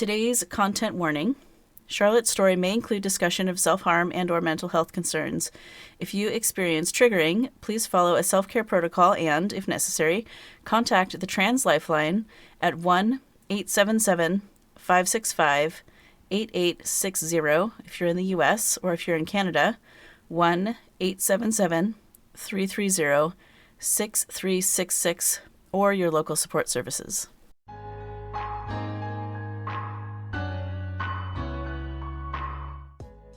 Today's content warning. Charlotte's story may include discussion of self-harm and or mental health concerns. If you experience triggering, please follow a self-care protocol and, if necessary, contact the TransLifeline at 1-877-565-8860 if you're in the US, or if you're in Canada, 1-877-330-6366, or your local support services.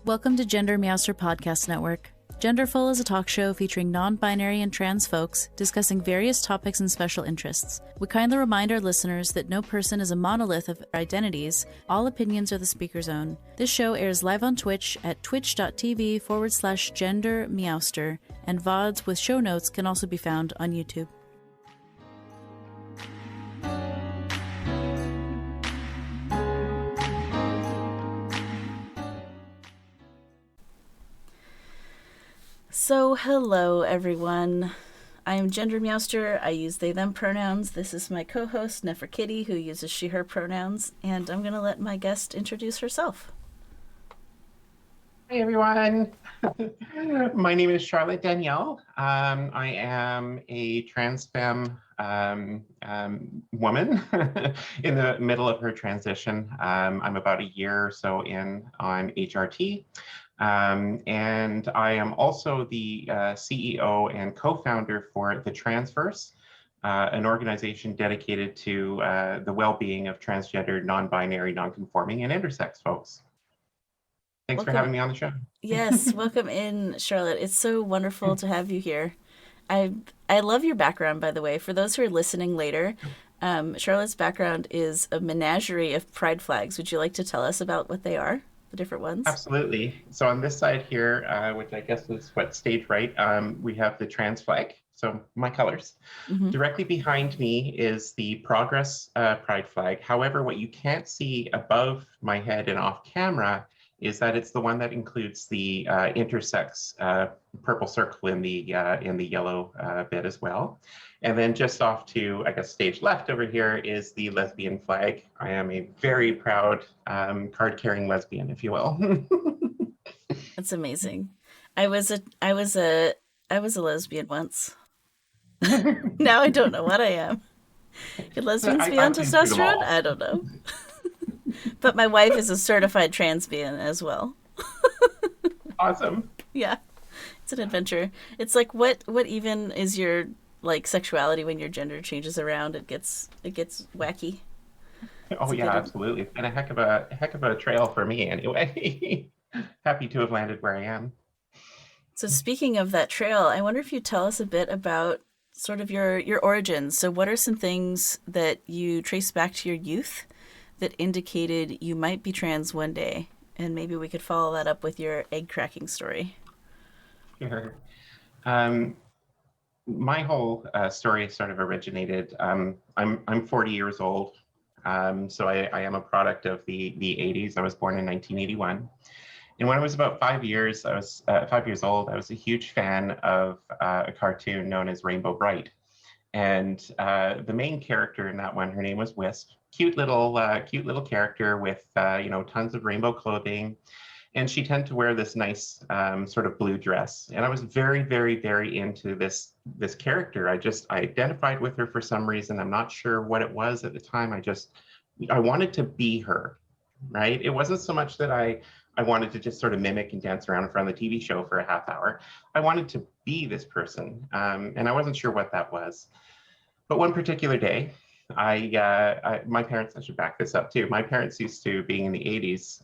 Welcome to GenderMeowster Podcast Network. Genderful is a talk show featuring non-binary and trans folks discussing various topics and special interests. We kindly remind our listeners that no person is a monolith of identities. All opinions are the speaker's own. This show airs live on Twitch at twitch.tv/GenderMeowster, and VODs with show notes can also be found on YouTube. So, hello everyone. I am GenderMeowster. I use they, them pronouns. This is my co-host, Neferkitty, who uses she, her pronouns, and I'm going to let my guest introduce herself. Hi everyone. My name is Charlotte Danielle. I am a trans femme woman in the middle of her transition. I'm about a year or so in on HRT. And I am also the CEO and co-founder for The Transverse, an organization dedicated to the well-being of transgender, non-binary, non-conforming, and intersex folks. Thanks for having me on the show. Yes, welcome in, Charlotte. It's so wonderful to have you here. I love your background, by the way. For those who are listening later, Charlotte's background is a menagerie of pride flags. Would you like to tell us about what they are? Different ones? Absolutely. So on this side here, which I guess is what stage right, we have the trans flag, so my colors. Mm-hmm. Directly behind me is the Progress pride flag. However, what you can't see above my head and off camera is that it's the one that includes the intersex purple circle in the yellow bit as well. And then just off to, I guess, stage left over here is the lesbian flag. I am a very proud card-carrying lesbian, if you will. That's amazing. I was a lesbian once. Now I don't know what I am. Could lesbians be on testosterone? I don't know. But my wife is a certified transbian as well. Awesome. Yeah, it's an adventure. It's like what even is your like sexuality when your gender changes around? It gets wacky. Oh yeah, absolutely. It's been a heck of a trail for me anyway. Happy to have landed where I am. So speaking of that trail, I wonder if you tell us a bit about sort of your origins. So what are some things that you trace back to your youth that indicated you might be trans one day? And maybe we could follow that up with your egg cracking story. Sure. My whole story sort of originated, I'm 40 years old, so I am a product of the 80s. I was born in 1981. And when I was about 5 years, I was 5 years old, I was a huge fan of a cartoon known as Rainbow Bright. And the main character in that one, her name was Wisp. Cute little character with tons of rainbow clothing, and she tended to wear this nice sort of blue dress. And I was very, very, very into this character. I identified with her for some reason. I'm not sure what it was at the time. I wanted to be her, right? It wasn't so much that I wanted to just sort of mimic and dance around in front of the TV show for a half hour. I wanted to be this person, and I wasn't sure what that was. But one particular day, my parents, I should back this up too. My parents used to, being in the 80s,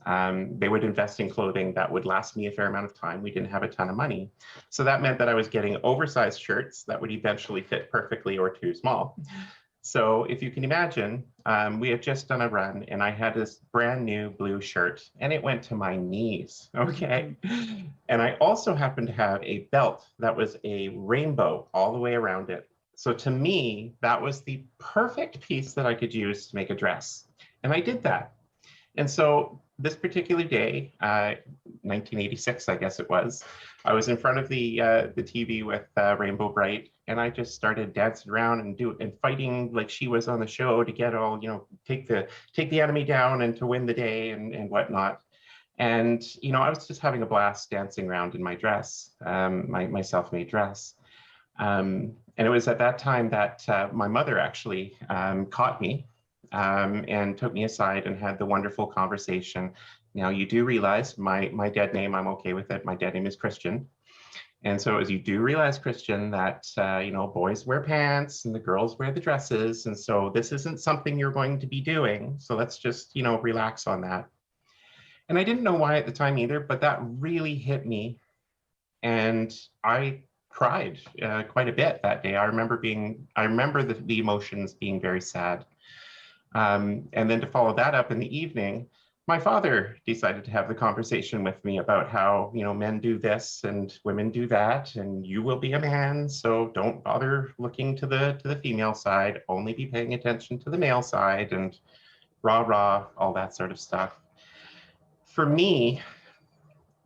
they would invest in clothing that would last me a fair amount of time. We didn't have a ton of money. So that meant that I was getting oversized shirts that would eventually fit perfectly or too small. So if you can imagine, we had just done a run and I had this brand new blue shirt and it went to my knees, okay? And I also happened to have a belt that was a rainbow all the way around it. So to me, that was the perfect piece that I could use to make a dress. And I did that. And so this particular day, 1986, I guess it was, I was in front of the TV with Rainbow Bright, and I just started dancing around and fighting like she was on the show to get all, take the enemy down and to win the day and whatnot. And I was just having a blast dancing around in my dress, my self-made dress. And it was at that time that my mother actually caught me and took me aside and had the wonderful conversation. Now, you do realize my dead name, I'm okay with it. My dead name is Christian. And so as you do realize, Christian, that, boys wear pants and the girls wear the dresses. And so this isn't something you're going to be doing. So let's just, relax on that. And I didn't know why at the time either, but that really hit me. And I cried quite a bit that day. I remember the emotions being very sad. And then to follow that up in the evening, my father decided to have the conversation with me about how, men do this and women do that, and you will be a man, so don't bother looking to the female side, only be paying attention to the male side, and rah, rah, all that sort of stuff. For me,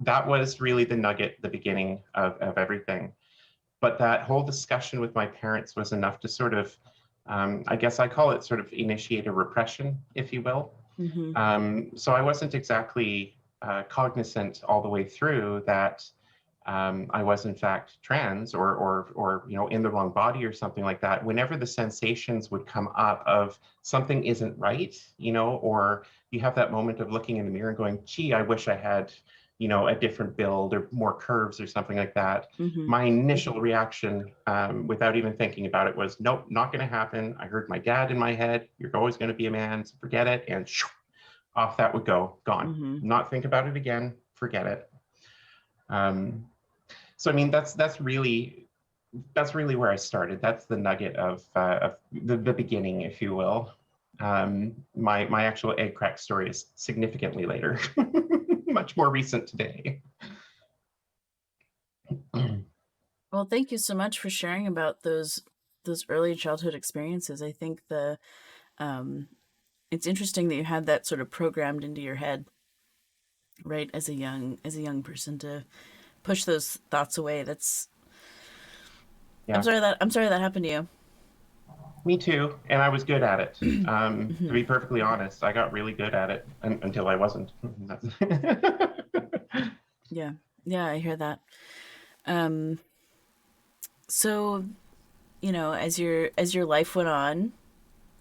that was really the nugget, the beginning of everything. But that whole discussion with my parents was enough to sort of, I guess I call it sort of initiate a repression, if you will. So I wasn't exactly cognizant all the way through that I was in fact trans or in the wrong body or something like that. Whenever the sensations would come up of something isn't right, or you have that moment of looking in the mirror and going, gee, I wish I had, a different build or more curves or something like that. My initial reaction, without even thinking about it, was, nope, not going to happen. I heard my dad in my head, you're always going to be a man, so forget it. And off that would go, gone. Not think about it again, forget it. So I mean, that's really where I started. That's the nugget of the beginning, if you will. My actual egg crack story is significantly later, much more recent today. Well, thank you so much for sharing about those early childhood experiences. I think it's interesting that you had that sort of programmed into your head, right, as a young person, to push those thoughts away. That's Yeah. I'm sorry that happened to you. Me too, and I was good at it. To be perfectly honest, I got really good at it until I wasn't. Yeah, I hear that. So, as your life went on,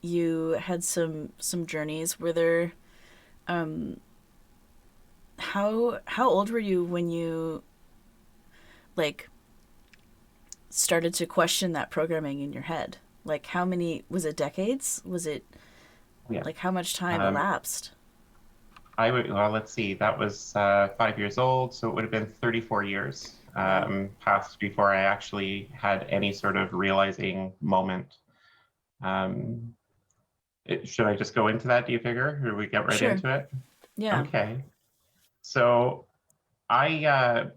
you had some journeys. Were there, how old were you when you like started to question that programming in your head? Like, how many, was it decades? Was it, Yeah. like, how much time elapsed? Well, let's see, that was 5 years old, so it would have been 34 years passed before I actually had any sort of realizing moment. Should I just go into that, do you figure, or we get right Sure. into it? Yeah. Okay. So I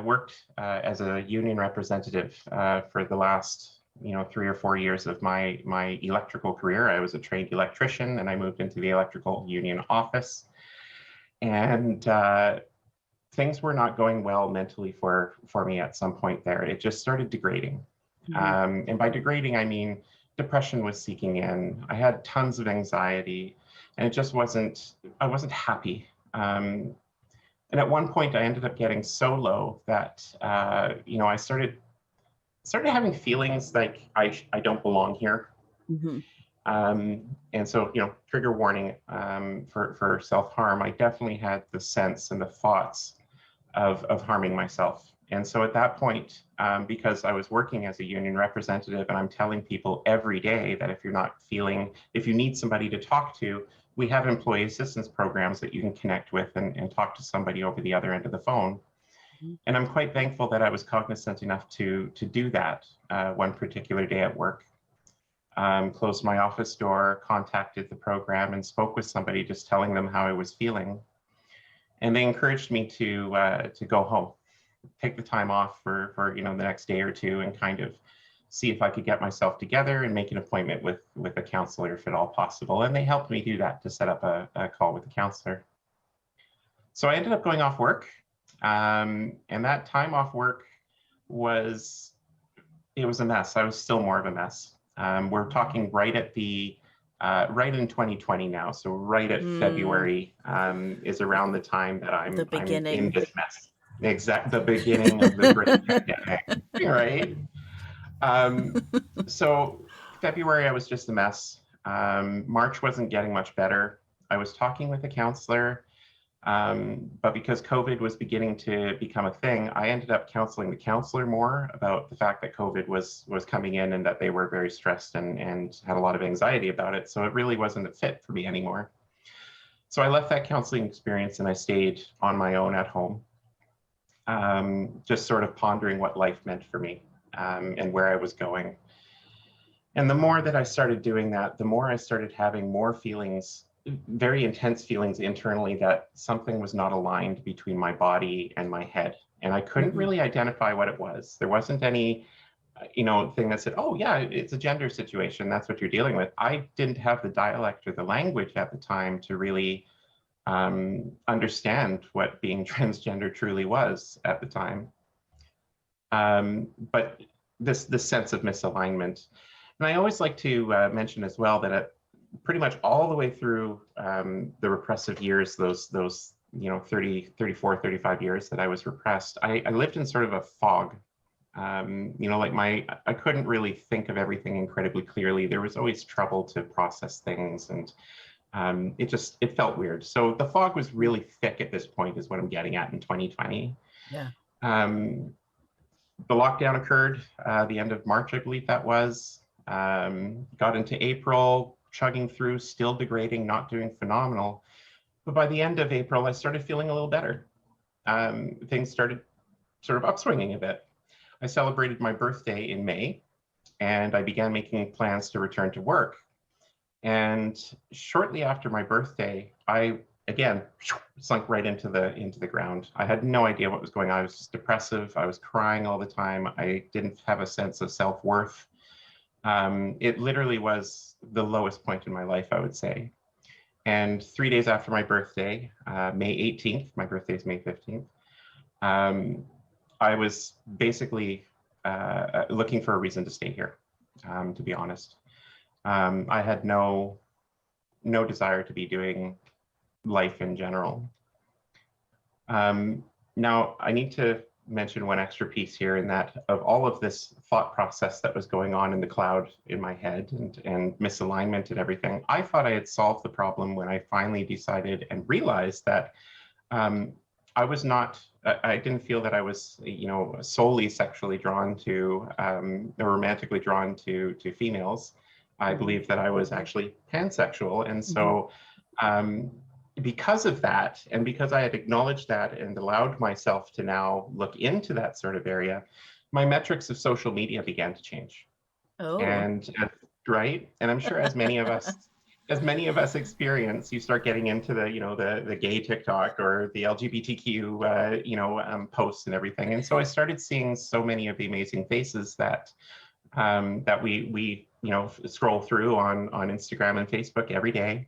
worked as a union representative for the last 3 or 4 years of my electrical career. I was a trained electrician, and I moved into the electrical union office. And things were not going well mentally for me at some point there. It just started degrading. And by degrading, I mean depression was seeking in. I had tons of anxiety, and it just I wasn't happy. And at one point, I ended up getting so low that I started having feelings like I don't belong here. And so, trigger warning for self-harm. I definitely had the sense and the thoughts of harming myself. And so at that point, because I was working as a union representative, and I'm telling people every day that if you need somebody to talk to, we have employee assistance programs that you can connect with and talk to somebody over the other end of the phone. And I'm quite thankful that I was cognizant enough to do that one particular day at work. Closed my office door, contacted the program, and spoke with somebody, just telling them how I was feeling. And they encouraged me to go home, take the time off for the next day or two, and kind of see if I could get myself together and make an appointment with a counselor if at all possible. And they helped me do that, to set up a call with a counselor. So I ended up going off work, and that time off work was it was a mess. I was still more of a mess. We're talking right at the right in 2020 now. So right at February is around the time that I'm in this mess. The beginning of the great pandemic, right? So February, I was just a mess. March wasn't getting much better. I was talking with a counselor, but because COVID was beginning to become a thing, I ended up counseling the counselor more about the fact that COVID was coming in and that they were very stressed and had a lot of anxiety about it. So it really wasn't a fit for me anymore. So I left that counseling experience and I stayed on my own at home, just sort of pondering what life meant for me and where I was going. And the more that I started doing that, the more I started having more feelings, very intense feelings internally that something was not aligned between my body and my head. And I couldn't really identify what it was. There wasn't any, thing that said, oh yeah, it's a gender situation. That's what you're dealing with. I didn't have the dialect or the language at the time to really understand what being transgender truly was at the time. But this sense of misalignment. And I always like to mention as well that pretty much all the way through the repressive years, those 30, 34, 35 years that I was repressed, I lived in sort of a fog. I couldn't really think of everything incredibly clearly. There was always trouble to process things, and it felt weird. So the fog was really thick at this point, is what I'm getting at in 2020. Yeah. The lockdown occurred the end of March, I believe that was. Got into April, chugging through, still degrading, not doing phenomenal. But by the end of April, I started feeling a little better. Things started sort of upswinging a bit. I celebrated my birthday in May, and I began making plans to return to work. And shortly after my birthday, I again sunk right into the ground. I had no idea what was going on. I was just depressive. I was crying all the time. I didn't have a sense of self-worth. It literally was the lowest point in my life, I would say. And 3 days after my birthday, May 18th, my birthday is May 15th, I was basically looking for a reason to stay here, to be honest. I had no desire to be doing life in general. Now, I need to mention one extra piece here, in that of all of this thought process that was going on in the cloud in my head and misalignment and everything, I thought I had solved the problem when I finally decided and realized that I didn't feel that I was, solely sexually drawn to or romantically drawn to females. I believe that I was actually pansexual. And so because of that, and because I had acknowledged that and allowed myself to now look into that sort of area, my metrics of social media began to change. Oh. And right. And I'm sure as many of us experience, you start getting into the gay TikTok or the LGBTQ, posts and everything. And so I started seeing so many of the amazing faces that we scroll through on Instagram and Facebook every day.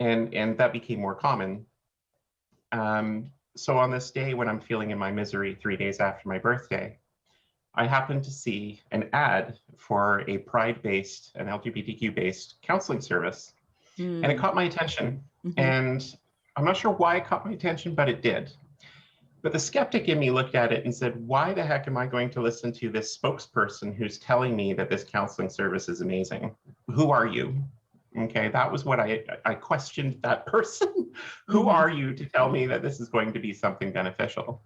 And that became more common. So on this day when I'm feeling in my misery 3 days after my birthday, I happened to see an ad for a pride-based and LGBTQ-based counseling service, and it caught my attention. And I'm not sure why it caught my attention, but it did. But the skeptic in me looked at it and said, why the heck am I going to listen to this spokesperson who's telling me that this counseling service is amazing? Who are you? Okay, that was what I questioned that person. Who are you to tell me that this is going to be something beneficial?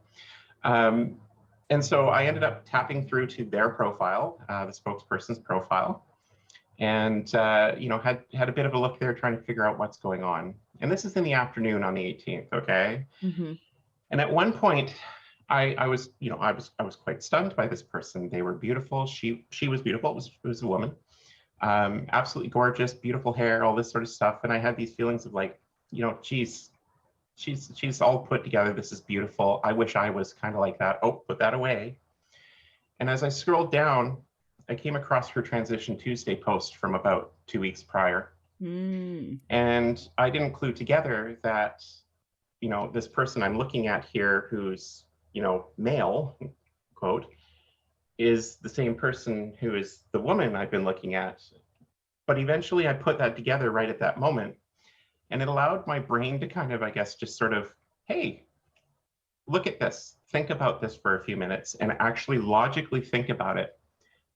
And so I ended up tapping through to their profile, the spokesperson's profile, and had a bit of a look there, trying to figure out what's going on. And this is in the afternoon on the 18th, okay? And at one point, I was quite stunned by this person. They were beautiful. She was beautiful. It was a woman, absolutely gorgeous, beautiful hair, all this sort of stuff. And I had these feelings of like, she's all put together. This is beautiful. I wish I was kind of like that. Oh, put that away. And as I scrolled down, I came across her Transition Tuesday post from about 2 weeks prior. And I didn't clue together that, this person I'm looking at here, who's, male, quote, is the same person who is the woman I've been looking at. But eventually I put that together right at that moment. And it allowed my brain to kind of, I guess, just sort of, hey, look at this, think about this for a few minutes and actually logically think about it.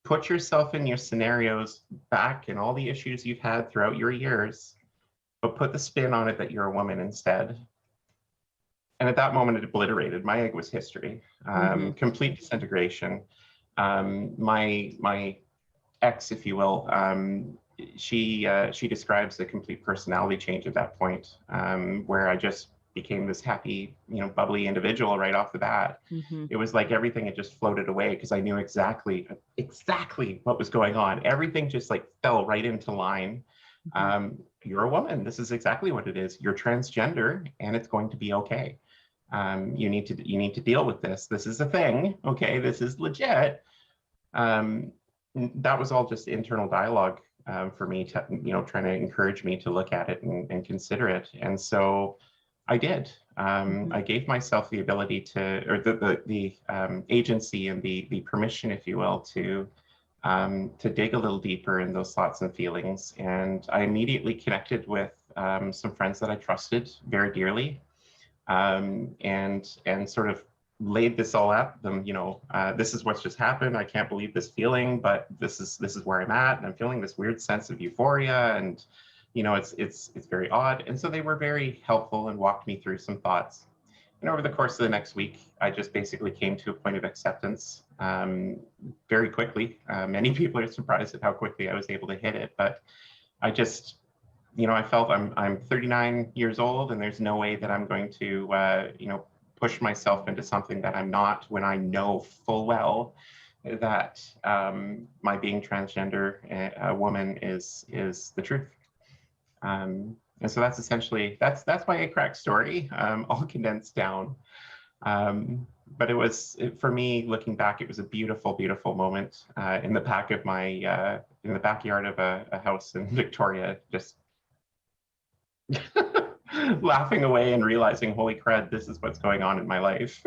Put yourself in your scenarios back and all the issues you've had throughout your years, but put the spin on it that you're a woman instead. And at that moment, it obliterated. My egg was history, complete disintegration. My ex, if you will, she describes a complete personality change at that point, where I just became this happy, bubbly individual right off the bat. It was like everything had just floated away because I knew exactly what was going on. Everything just like fell right into line. You're a woman. This is exactly what it is. You're transgender, and it's going to be okay. You need to deal with this. This is a thing. Okay, this is legit. That was all just internal dialogue for me, trying to encourage me to look at it and consider it. And so I did. I gave myself the ability to, or the agency and the permission, if you will, to dig a little deeper in those thoughts and feelings. And I immediately connected with some friends that I trusted very dearly, and sort of laid this all at them. This is what's just happened. I can't believe this feeling, but this is where I'm at, and I'm feeling this weird sense of euphoria, and it's very odd. And so they were very helpful and walked me through some thoughts. And over the course of the next week, I just basically came to a point of acceptance very quickly. Many people are surprised at how quickly I was able to hit it, but I just, I felt I'm 39 years old, and there's no way that I'm going to, push myself into something that I'm not, when I know full well that my being transgender, a woman, is the truth. And so that's essentially, that's my A-Crack story, all condensed down. But for me, looking back, it was a beautiful, beautiful moment in the back of in the backyard of a house in Victoria, just laughing away and realizing, holy crud, this is what's going on in my life.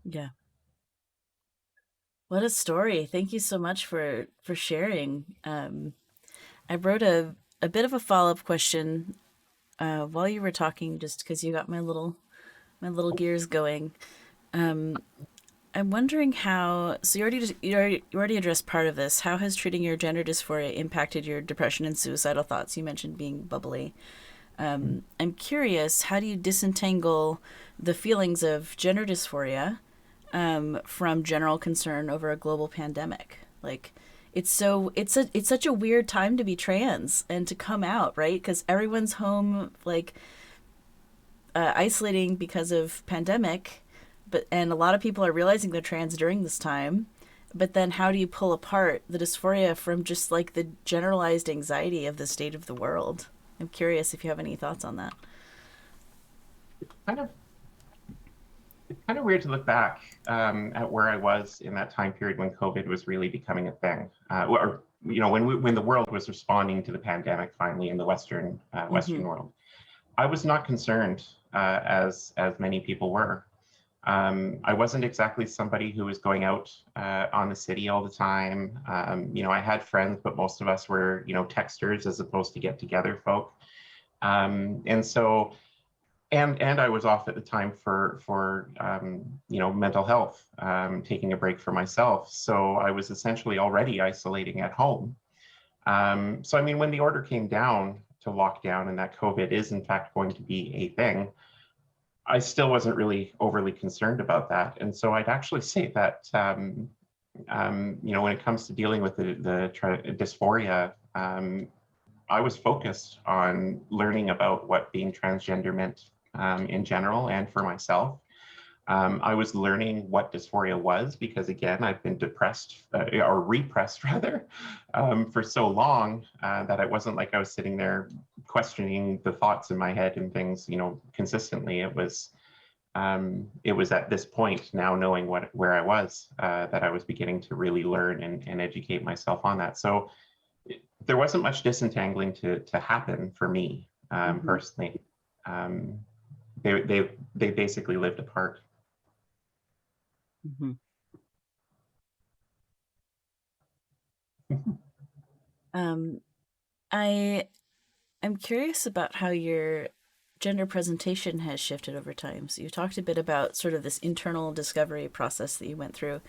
Yeah. What a story. Thank you so much for sharing. I wrote a bit of a follow-up question while you were talking, just because you got my little gears going. I'm wondering how. So you already addressed part of this. How has treating your gender dysphoria impacted your depression and suicidal thoughts? You mentioned being bubbly. I'm curious. How do you disentangle the feelings of gender dysphoria from general concern over a global pandemic? Like, it's such a weird time to be trans and to come out, right? Because everyone's home, like, isolating because of pandemic, and a lot of people are realizing they're trans during this time. But then how do you pull apart the dysphoria from just like the generalized anxiety of the state of the world? I'm curious if you have any thoughts on that. Kind of It's kind of weird to look back at where I was in that time period when COVID was really becoming a thing, or when the world was responding to the pandemic finally in the Western world. I was not concerned as many people were. I wasn't exactly somebody who was going out on the city all the time. I had friends, but most of us were, texters as opposed to get together folk. And so, and I was off at the time for mental health, taking a break for myself. So I was essentially already isolating at home. So, I mean, when the order came down to lockdown and that COVID is in fact going to be a thing, I still wasn't really overly concerned about that. And so I'd actually say that, when it comes to dealing with the dysphoria, I was focused on learning about what being transgender meant in general and for myself. I was learning what dysphoria was because, again, I've been depressed or repressed rather for so long that it wasn't like I was sitting there questioning the thoughts in my head and things, consistently. It was at this point, now knowing where I was, that I was beginning to really learn and educate myself on that. So there wasn't much disentangling to happen for me personally. They basically lived apart. Mm-hmm. Um, I'm curious about how your gender presentation has shifted over time. So you talked a bit about sort of this internal discovery process that you went through,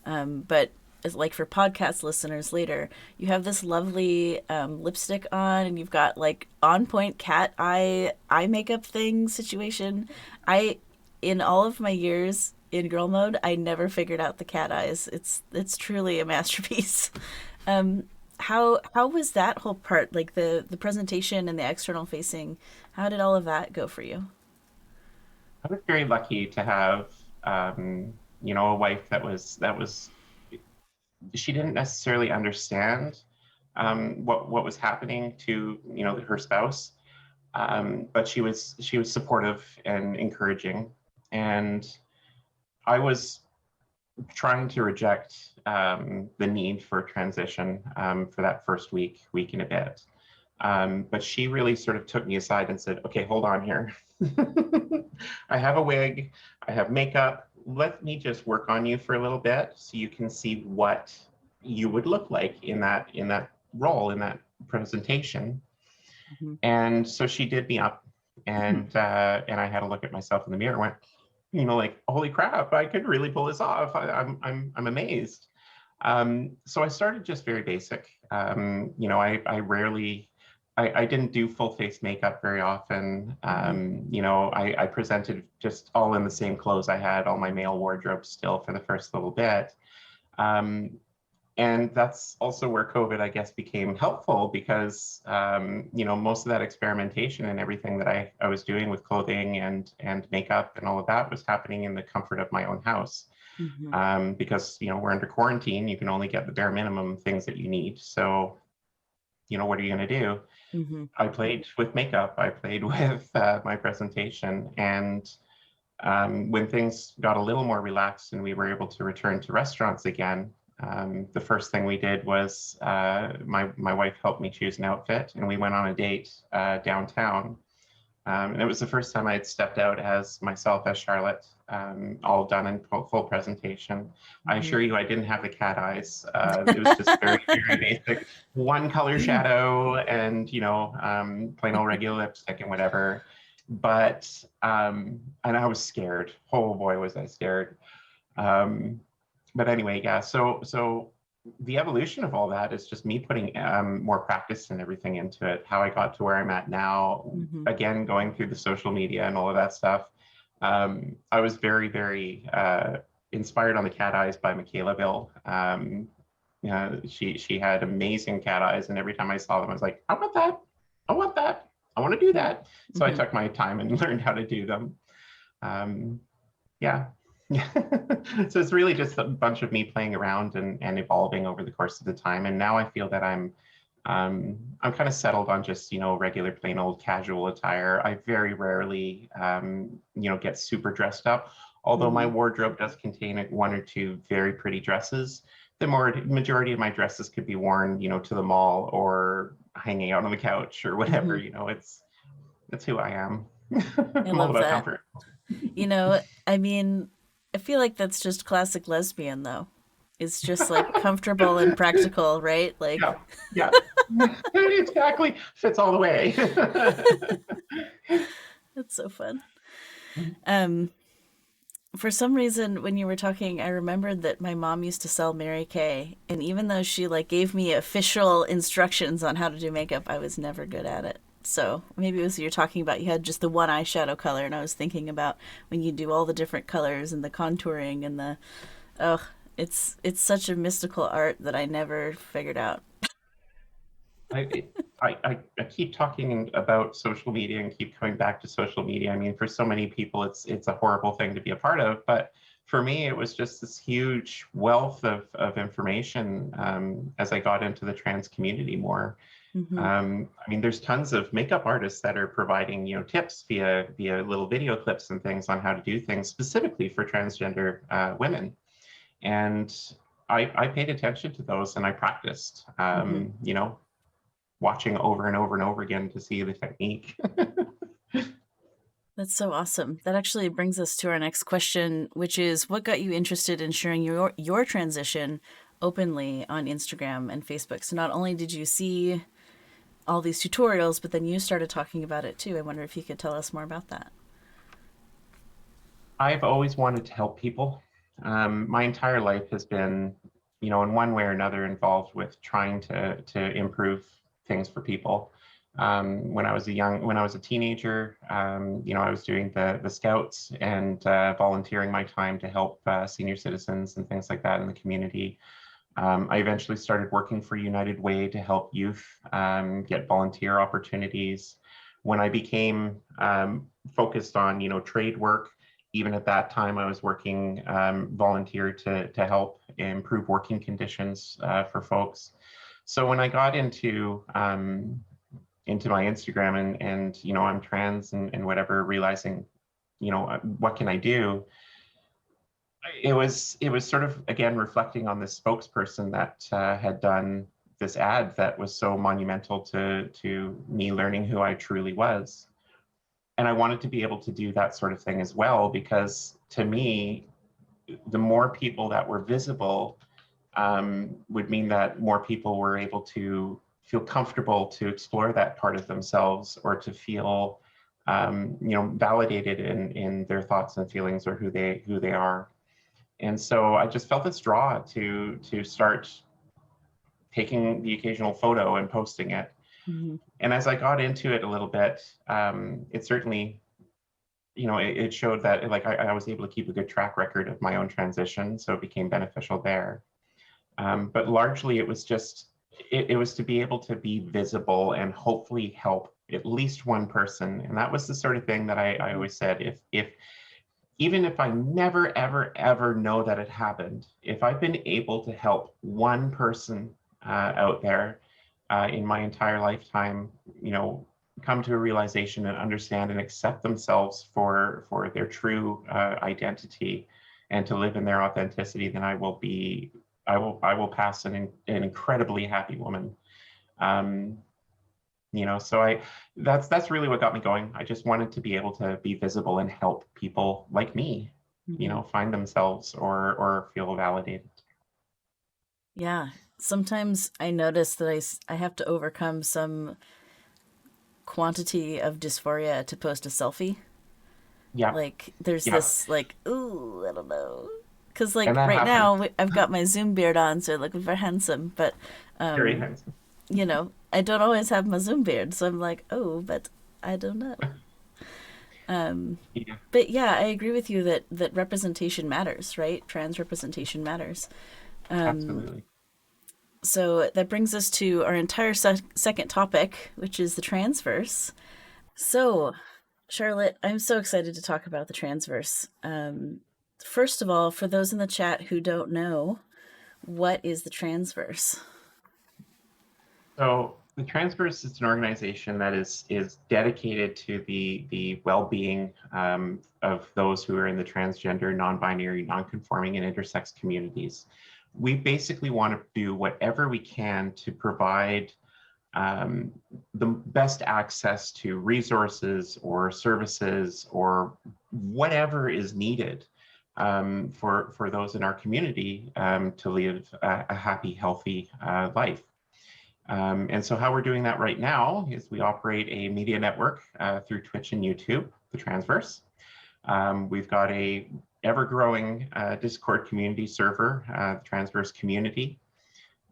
but as like for podcast listeners later, you have this lovely lipstick on, and you've got like on point cat eye makeup thing situation. I in all of my years in girl mode, I never figured out the cat eyes. It's truly a masterpiece. Um, how was that whole part, like the presentation and the external facing? How did all of that go for you? I was very lucky to have, a wife that was she didn't necessarily understand what was happening to her spouse, but she was supportive and encouraging, and I was trying to reject the need for transition for that first week and a bit. But she really sort of took me aside and said, okay, hold on here. I have a wig, I have makeup. Let me just work on you for a little bit so you can see what you would look like in that role, in that presentation. Mm-hmm. And so she did me up, and I had a look at myself in the mirror and went, like, holy crap, I could really pull this off. I'm amazed. So I started just very basic. I rarely, I didn't do full face makeup very often. I presented just all in the same clothes. I had all my male wardrobe still for the first little bit. Um, and that's also where COVID, I guess, became helpful because, most of that experimentation and everything that I was doing with clothing and makeup and all of that was happening in the comfort of my own house. Mm-hmm. Because, we're under quarantine, you can only get the bare minimum things that you need. So, what are you going to do? Mm-hmm. I played with makeup. I played with my presentation. And when things got a little more relaxed and we were able to return to restaurants again, the first thing we did was my wife helped me choose an outfit, and we went on a date downtown. And it was the first time I had stepped out as myself, as Charlotte, all done in full presentation. I Mm-hmm. assure you, I didn't have the cat eyes. It was just very, very basic. One color shadow and, plain old regular lipstick and whatever. But, and I was scared. Oh boy, was I scared. Um, but anyway, yeah, so the evolution of all that is just me putting more practice and everything into it. How I got to where I'm at now, Mm-hmm. again, going through the social media and all of that stuff. I was very, very inspired on the cat eyes by Michaela. She had amazing cat eyes, and every time I saw them, I was like, I want that. I want that. I want to do that. So I Mm-hmm. took my time and learned how to do them. Um, yeah. So it's really just a bunch of me playing around and evolving over the course of the time. And now I feel that I'm kind of settled on just, regular plain old casual attire. I very rarely, get super dressed up. Although my Mm-hmm. wardrobe does contain one or two very pretty dresses, the majority of my dresses could be worn, to the mall or hanging out on the couch or whatever. Mm-hmm. It's who I am. I I'm all love about that. comfort. I mean, I feel like that's just classic lesbian, though. It's just like comfortable and practical, right? Like, Yeah, yeah. Exactly. Fits all the way. it's so fun. Um, for some reason, when you were talking, I remembered that my mom used to sell Mary Kay, and even though she like gave me official instructions on how to do makeup, I was never good at it. So maybe it was you're talking about you had just the one eyeshadow color, and I was thinking about when you do all the different colors and the contouring and the oh, it's such a mystical art that I never figured out. I, I keep talking about social media and keep coming back to social media. I mean, for so many people, it's a horrible thing to be a part of. But for me, it was just this huge wealth of information as I got into the trans community more. Mm-hmm. I mean, there's tons of makeup artists that are providing, tips via little video clips and things on how to do things specifically for transgender women. And I paid attention to those and I practiced, Mm-hmm. watching over and over and over again to see the technique. That's so awesome. That actually brings us to our next question, which is what got you interested in sharing your transition openly on Instagram and Facebook? So not only did you see all these tutorials, but then you started talking about it too. I wonder if you could tell us more about that. I've always wanted to help people. My entire life has been, in one way or another, involved with trying to improve things for people. When I was a teenager, I was doing the Scouts and volunteering my time to help senior citizens and things like that in the community. I eventually started working for United Way to help youth get volunteer opportunities. When I became focused on, trade work, even at that time, I was working volunteer to help improve working conditions for folks. So when I got into my Instagram and I'm trans and whatever, realizing, what can I do? It was sort of, again, reflecting on this spokesperson that had done this ad that was so monumental to me learning who I truly was. And I wanted to be able to do that sort of thing as well, because to me, the more people that were visible would mean that more people were able to feel comfortable to explore that part of themselves, or to feel validated in their thoughts and feelings, or who they are. And so I just felt this draw to start taking the occasional photo and posting it. Mm-hmm. And as I got into it a little bit, it certainly, it showed that, like, I was able to keep a good track record of my own transition, so it became beneficial there. But largely it was just, it was to be able to be visible and hopefully help at least one person. And that was the sort of thing that I always said, if even if I never, ever, ever know that it happened, if I've been able to help one person out there in my entire lifetime, come to a realization and understand and accept themselves for their true identity, and to live in their authenticity, then I will pass an incredibly happy woman. So that's really what got me going. I just wanted to be able to be visible and help people like me, Mm-hmm. find themselves or feel validated. Yeah. Sometimes I notice that I have to overcome some quantity of dysphoria to post a selfie. Yeah, Like, there's yeah, this, like, ooh, I don't know. Because, and like, that right happens. now, I've got my Zoom beard on, so looking for handsome. But, Very um, handsome. I don't always have my Zoom beard. So I'm like, oh, but I don't know. Um, Yeah, but yeah, I agree with you that representation matters, right? Trans representation matters. Um, absolutely. so that brings us to our entire second topic, which is the transverse. So, Charlotte, I'm so excited to talk about the transverse. First of all, for those in the chat who don't know, what is the transverse? So the Transverse is an organization that is dedicated to the well-being of those who are in the transgender, non-binary, non-conforming, and intersex communities. We basically want to do whatever we can to provide the best access to resources or services or whatever is needed for those in our community to live a happy, healthy life. And so how we're doing that right now is we operate a media network through Twitch and YouTube, the Transverse. We've got a ever-growing Discord community server, the Transverse Community.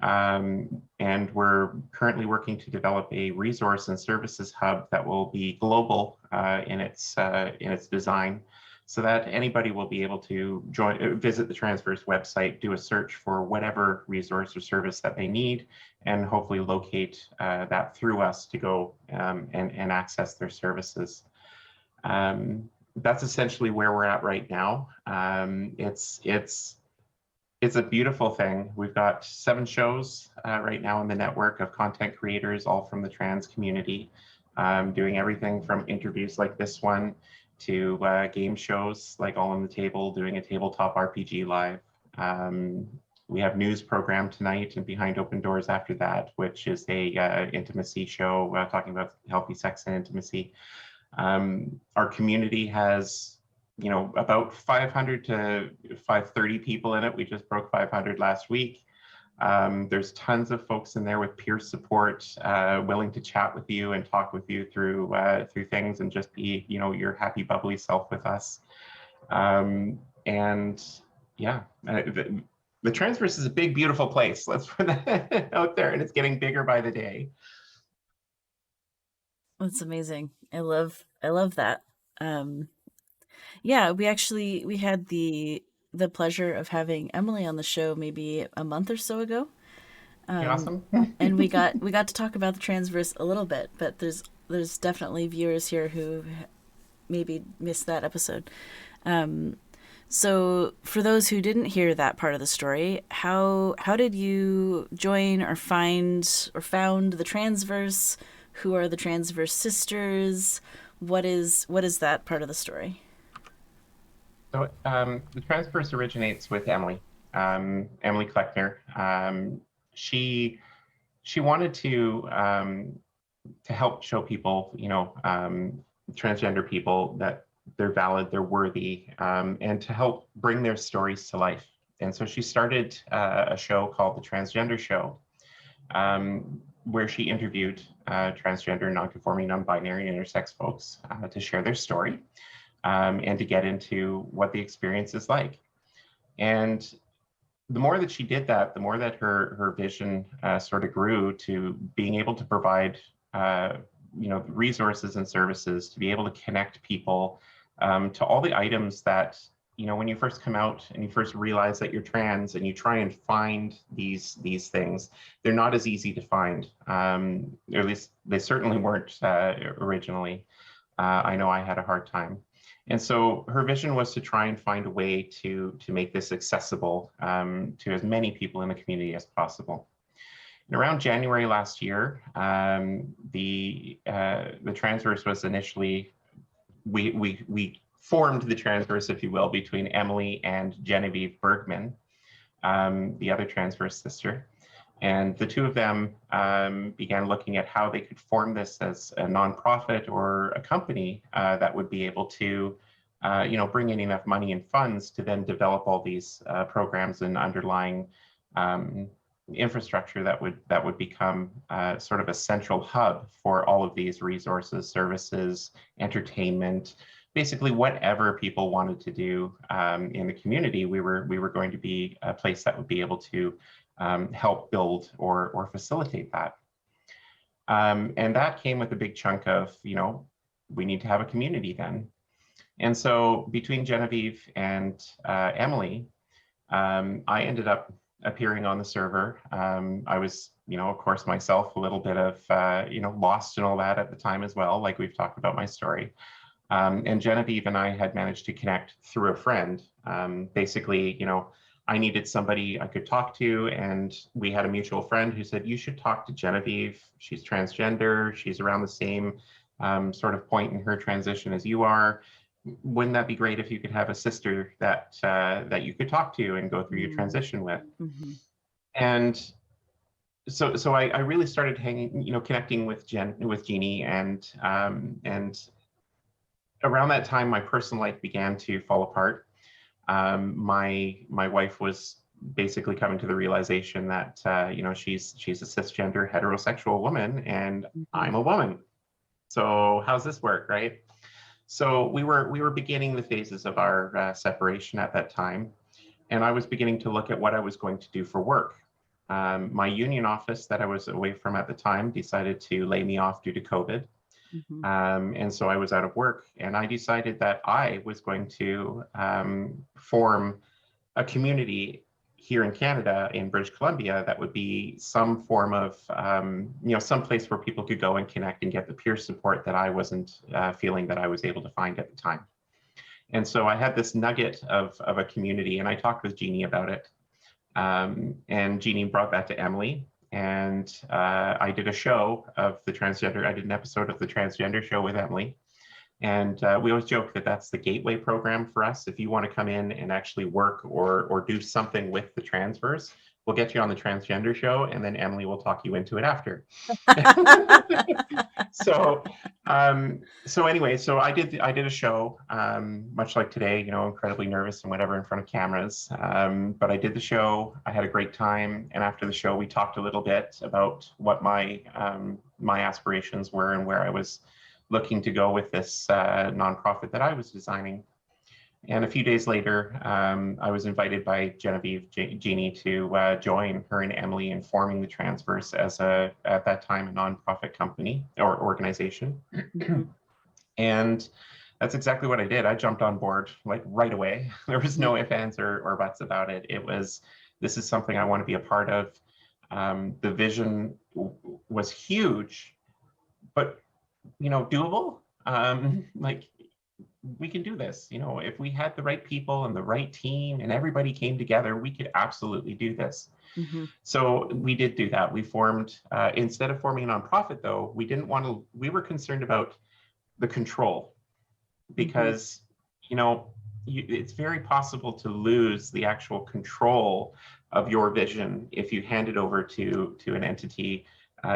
And we're currently working to develop a resource and services hub that will be global in its design, so that anybody will be able to visit the Transverse website, do a search for whatever resource or service that they need, and hopefully locate that through us to go and access their services. That's essentially where we're at right now. It's a beautiful thing. We've got 7 shows right now in the network of content creators, all from the trans community, doing everything from interviews like this one to game shows like All on the Table, doing a tabletop RPG live. We have news program tonight and Behind Open Doors after that, which is a intimacy show talking about healthy sex and intimacy. Our community has, about 500 to 530 people in it. We just broke 500 last week. There's tons of folks in there with peer support, willing to chat with you and talk with you through things and just be, your happy, bubbly self with us. And yeah, the Transverse is a big, beautiful place. Let's put that out there, and it's getting bigger by the day. That's amazing. I love that. Yeah, we had the pleasure of having Emily on the show maybe a month or so ago. Awesome. And we got to talk about the Transverse a little bit, but there's definitely viewers here who maybe missed that episode. So for those who didn't hear that part of the story, how did you join or found the Transverse? Who are the Transverse Sisters? What is that part of the story? So the Transverse originates with Emily, Emily Kleckner. She wanted to help show people, transgender people, that they're valid, they're worthy, and to help bring their stories to life. And so she started a show called The Transgender Show, where she interviewed transgender, non-conforming, non-binary, and intersex folks to share their story and to get into what the experience is like. And the more that she did that, the more that her vision sort of grew to being able to provide resources and services to be able to connect people to all the items that, when you first come out and you first realize that you're trans and you try and find these things, they're not as easy to find. Or at least they certainly weren't originally. I know I had a hard time. And so her vision was to try and find a way to make this accessible to as many people in the community as possible. And around January last year, the Transverse was initially, we formed the Transverse, if you will, between Emily and Genevieve Bergman, the other Transverse sister. And the two of them began looking at how they could form this as a nonprofit or a company that would be able to, bring in enough money and funds to then develop all these programs and underlying infrastructure that would become sort of a central hub for all of these resources, services, entertainment, basically whatever people wanted to do in the community. We were going to be a place that would be able to help build or facilitate that. And that came with a big chunk of, we need to have a community then. And so between Genevieve and Emily, I ended up appearing on the server. I was, of course, myself a little bit of, lost and all that at the time as well, like we've talked about my story. And Genevieve and I had managed to connect through a friend. Basically, I needed somebody I could talk to, and we had a mutual friend who said, you should talk to Genevieve. She's transgender. She's around the same sort of point in her transition as you are. Wouldn't that be great if you could have a sister that that you could talk to and go through your transition with? Mm-hmm. And so I really started connecting with Jeannie, and around that time, my personal life began to fall apart. My wife was basically coming to the realization that she's a cisgender heterosexual woman, and I'm a woman. So how's this work, right? So we were beginning the phases of our separation at that time, and I was beginning to look at what I was going to do for work. My union office that I was away from at the time decided to lay me off due to COVID. Mm-hmm. And so I was out of work, and I decided that I was going to form a community here in Canada, in British Columbia, that would be some form of, some place where people could go and connect and get the peer support that I wasn't feeling that I was able to find at the time. And so I had this nugget of a community, and I talked with Jeannie about it. And Jeannie brought that to Emily. And I did a show of the transgender, I did an episode of the Transgender Show with Emily. And we always joke that that's the gateway program for us. If you want to come in and actually work or do something with the Transverse, we'll get you on the transgender show, and then Emily will talk you into it after. So, so anyway, so I did a show, much like today, you know, incredibly nervous and whatever in front of cameras. But I did the show. I had a great time, and after the show, we talked a little bit about what my my aspirations were and where I was looking to go with this nonprofit that I was designing. And a few days later, I was invited by Genevieve Jeannie to join her and Emily in forming the Transverse as at that time, a nonprofit company or organization. And that's exactly what I did. I jumped on board like right away. There was no ifs, ands, or buts about it. It was, this is something I want to be a part of. The vision was huge, but, you know, doable. Like, we can do this. You know, if we had the right people and the right team and everybody came together, we could absolutely do this. So we did do that. We formed, instead of forming a nonprofit though, we didn't want to, we were concerned about the control because, you know, it's very possible to lose the actual control of your vision if you hand it over to an entity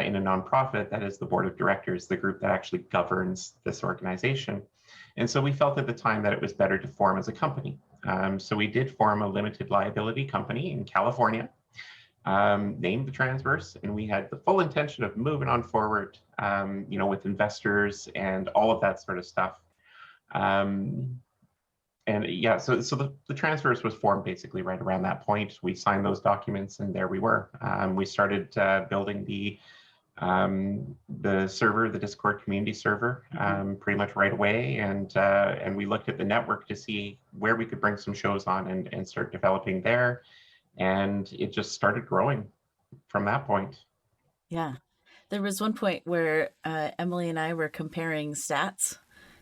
in a nonprofit that is the board of directors, the group that actually governs this organization. And so we felt at the time that it was better to form as a company. So we did form a limited liability company in California, named the Transverse, and we had the full intention of moving on forward, you know, with investors and all of that sort of stuff. And yeah, so the Transverse was formed basically right around that point. We signed those documents, and there we were. We started building the server, the Discord community server, pretty much right away, and we looked at the network to see where we could bring some shows on and start developing there, and it just started growing from that point. Yeah, there was one point where Emily and I were comparing stats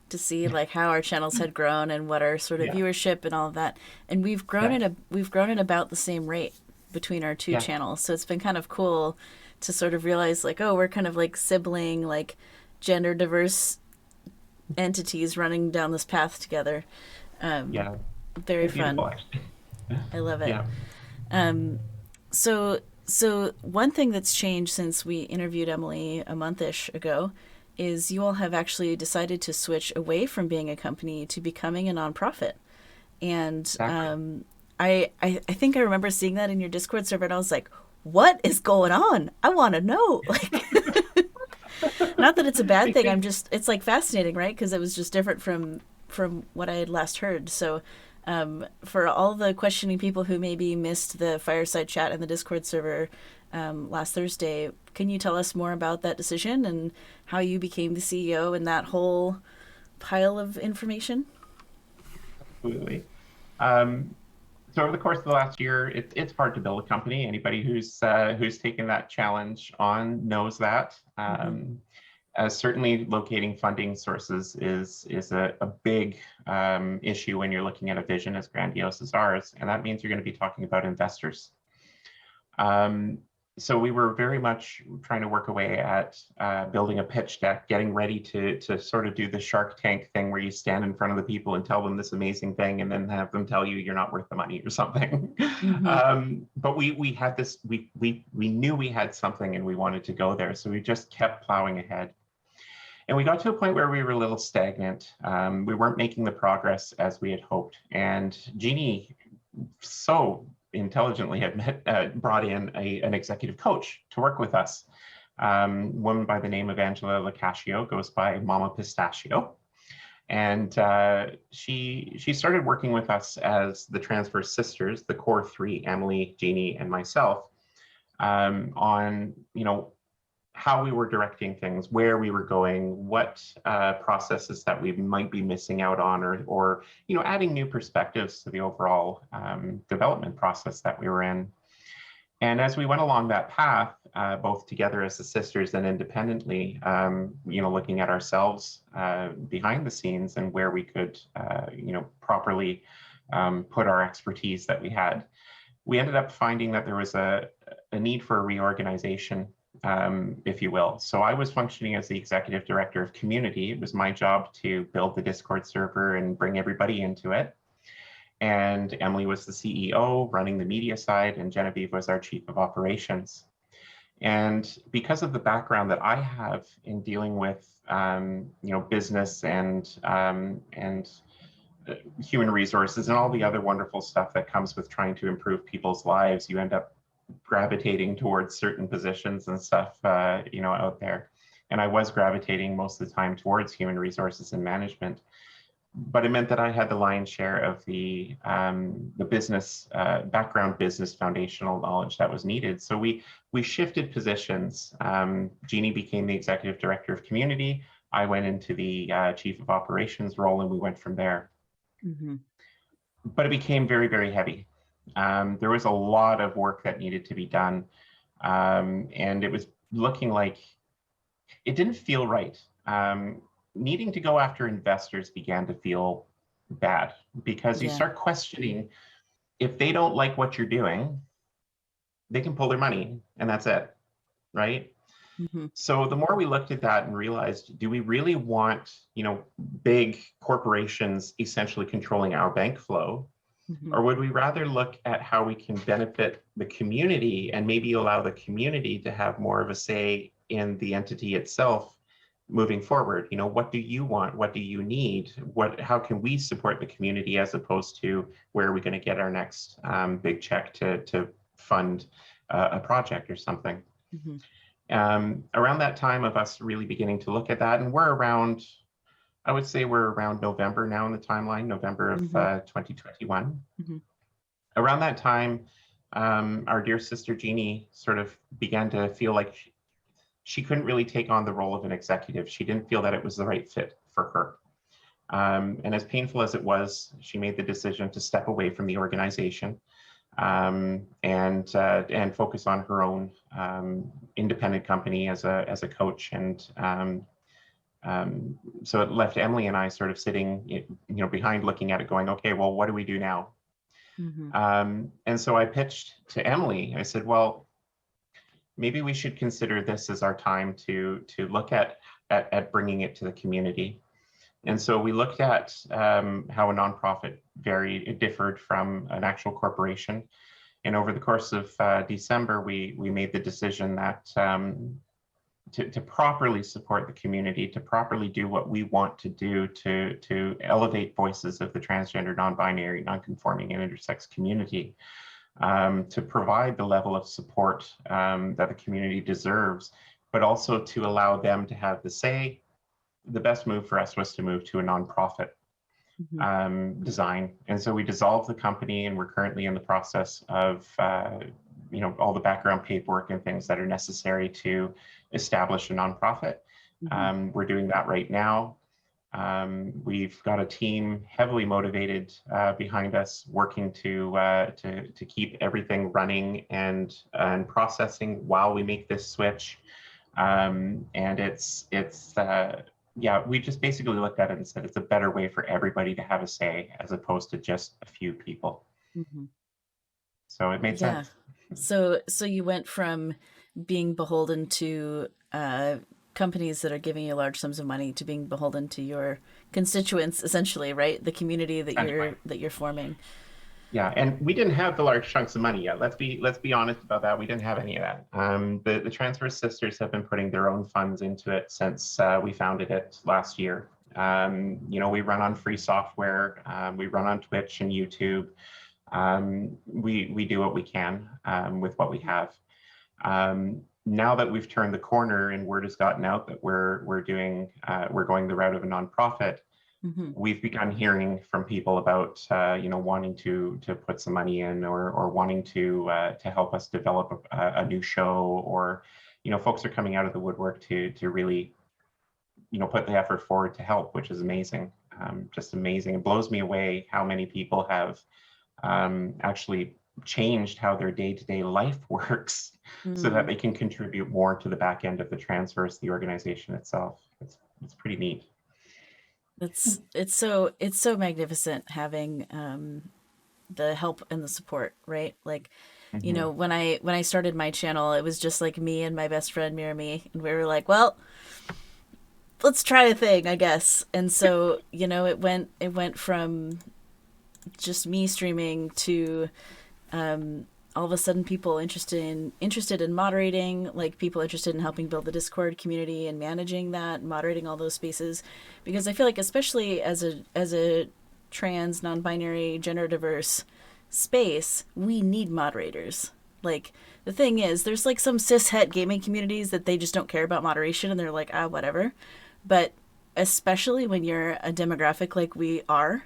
to see like how our channels had grown and what our sort of viewership and all of that, and we've grown at about the same rate between our two channels. So it's been kind of cool to sort of realize like, oh, we're kind of like sibling, like gender diverse entities running down this path together. Very fun. I love it. So one thing that's changed since we interviewed Emily a month-ish ago is you all have actually decided to switch away from being a company to becoming a nonprofit. And I think I remember seeing that in your Discord server, and I was like, what is going on? I want to know. Like, not that it's a bad thing. It's like fascinating, right? Because it was just different from what I had last heard. So for all the questioning people who maybe missed the fireside chat in the Discord server last Thursday, can you tell us more about that decision and how you became the CEO and that whole pile of information? Absolutely. So over the course of the last year, it's hard to build a company. Anybody who's taken that challenge on knows that. Certainly, locating funding sources is a big issue when you're looking at a vision as grandiose as ours, and that means you're going to be talking about investors. So we were very much trying to work away at building a pitch deck, getting ready to sort of do the Shark Tank thing where you stand in front of the people and tell them this amazing thing and then have them tell you you're not worth the money or something. But we had this, we knew we had something and we wanted to go there. So we just kept plowing ahead. And we got to a point where we were a little stagnant. We weren't making the progress as we had hoped. And Jeannie so intelligently had brought in an executive coach to work with us. Woman by the name of Angela Lacascio, goes by Mama Pistachio. And she started working with us as the Transverse Sisters, the core three, Emily, Jeannie, and myself, on, you know, how we were directing things, where we were going, what processes that we might be missing out on, or you know, adding new perspectives to the overall development process that we were in. And as we went along that path, both together as the sisters and independently, you know, looking at ourselves behind the scenes and where we could, you know, properly put our expertise that we had, we ended up finding that there was a need for a reorganization, if you will. So I was functioning as the executive director of community. It was my job to build the Discord server and bring everybody into it. And Emily was the CEO running the media side, and Genevieve was our chief of operations. And because of the background that I have in dealing with, business and human resources and all the other wonderful stuff that comes with trying to improve people's lives, you end up gravitating towards certain positions and stuff, out there. And I was gravitating most of the time towards human resources and management, but it meant that I had the lion's share of the business background, business foundational knowledge that was needed. So we shifted positions. Jeannie became the executive director of community. I went into the chief of operations role, and we went from there. Mm-hmm. But it became very, very heavy. There was a lot of work that needed to be done, and it was looking like it didn't feel right. Needing to go after investors began to feel bad, because you Yeah. start questioning, if they don't like what you're doing, they can pull their money and that's it, right? Mm-hmm. So the more we looked at that and realized, do we really want, big corporations essentially controlling our bank flow? Mm-hmm. Or would we rather look at how we can benefit the community and maybe allow the community to have more of a say in the entity itself moving forward? What do you want? What do you need? How can we support the community, as opposed to where are we going to get our next big check to fund a project or something? Mm-hmm. Around that time of us really beginning to look at that, and I would say we're around November now in the timeline, November of Mm-hmm. 2021. Mm-hmm. Around that time, our dear sister Jeannie sort of began to feel like she couldn't really take on the role of an executive. She didn't feel that it was the right fit for her. And as painful as it was, she made the decision to step away from the organization, and focus on her own independent company as a coach. And so it left Emily and I sort of sitting, behind, looking at it, going, okay, well, what do we do now? Mm-hmm. And so I pitched to Emily. I said, well, maybe we should consider this as our time to look at bringing it to the community. And so we looked at how a nonprofit differed from an actual corporation. And over the course of December, we made the decision that to properly support the community, to properly do what we want to do to elevate voices of the transgender, non-binary, non-conforming, and intersex community, to provide the level of support that the community deserves, but also to allow them to have the say. The best move for us was to move to a nonprofit design. And so we dissolved the company, and we're currently in the process of all the background paperwork and things that are necessary to establish a nonprofit. Mm-hmm. We're doing that right now. We've got a team heavily motivated behind us, working to keep everything running and processing while we make this switch. And we just basically looked at it and said it's a better way for everybody to have a say, as opposed to just a few people. Mm-hmm. So it made Yeah. sense. So you went from being beholden to companies that are giving you large sums of money to being beholden to your constituents, essentially, right? The community that Essentially. you're forming. Yeah, and we didn't have the large chunks of money yet. Let's be honest about that. We didn't have any of that. The Transverse Sisters have been putting their own funds into it since we founded it last year. We run on free software. We run on Twitch and YouTube. We do what we can with what we have. Now that we've turned the corner and word has gotten out that we're going the route of a nonprofit, Mm-hmm. we've begun hearing from people about wanting to put some money in, or wanting to help us develop a new show, or folks are coming out of the woodwork to really put the effort forward to help, which is amazing. Just amazing. It blows me away how many people have actually changed how their day-to-day life works, so that they can contribute more to the back end of the Transverse, the organization itself. It's pretty neat. It's so magnificent having the help and the support, right? Like, Mm-hmm. when I started my channel, it was just like me and my best friend Mirror Me, and we were like, well, let's try a thing, I guess. And so, it went from just me streaming to all of a sudden people interested in moderating, like people interested in helping build the Discord community and managing that, moderating all those spaces, because I feel like especially as a trans, non-binary, gender diverse space, we need moderators. Like the thing is, there's like some cis het gaming communities that they just don't care about moderation and they're like, ah, whatever. But especially when you're a demographic like we are,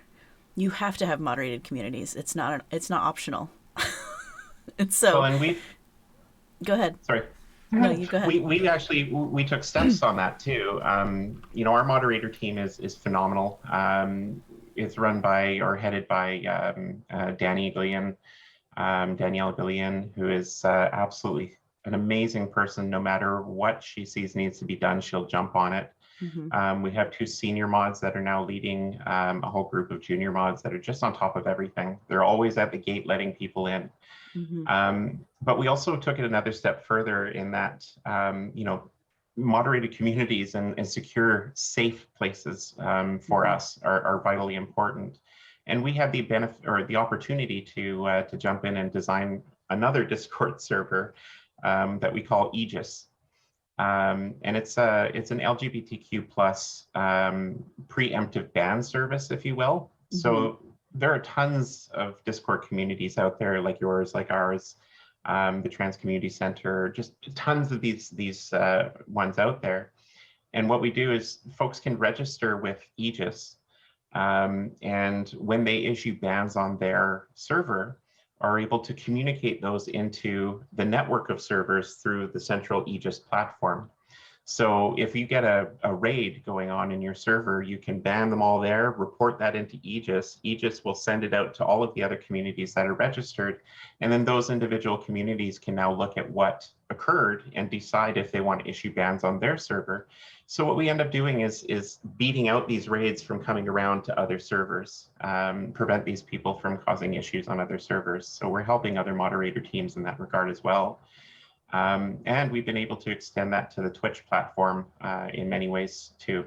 you have to have moderated communities. It's not optional. And Well, so, and we go ahead. sorry. No, you go ahead. We actually we took steps on that too. You know, our moderator team is phenomenal. It's run by or headed by Danielle Gillian, who is absolutely an amazing person. No matter what she sees needs to be done, she'll jump on it. We have 2 senior mods that are now leading a whole group of junior mods that are just on top of everything. They're always at the gate letting people in. But we also took it another step further in that, you know, moderated communities and secure, safe places for us are vitally important. And we had the benefit or the opportunity to jump in and design another Discord server that we call Aegis. And it's an LGBTQ plus preemptive ban service, if you will. So there are tons of Discord communities out there like yours, like ours, the Trans Community Center, just tons of these ones out there. And what we do is folks can register with Aegis, and when they issue bans on their server, are able to communicate those into the network of servers through the central Aegis platform. So if you get a raid going on in your server, you can ban them all there, report that into Aegis. Aegis will send it out to all of the other communities that are registered. And then those individual communities can now look at what occurred and decide if they want to issue bans on their server. So what we end up doing is beating out these raids from coming around to other servers, prevent these people from causing issues on other servers. So we're helping other moderator teams in that regard as well. And we've been able to extend that to the Twitch platform in many ways too.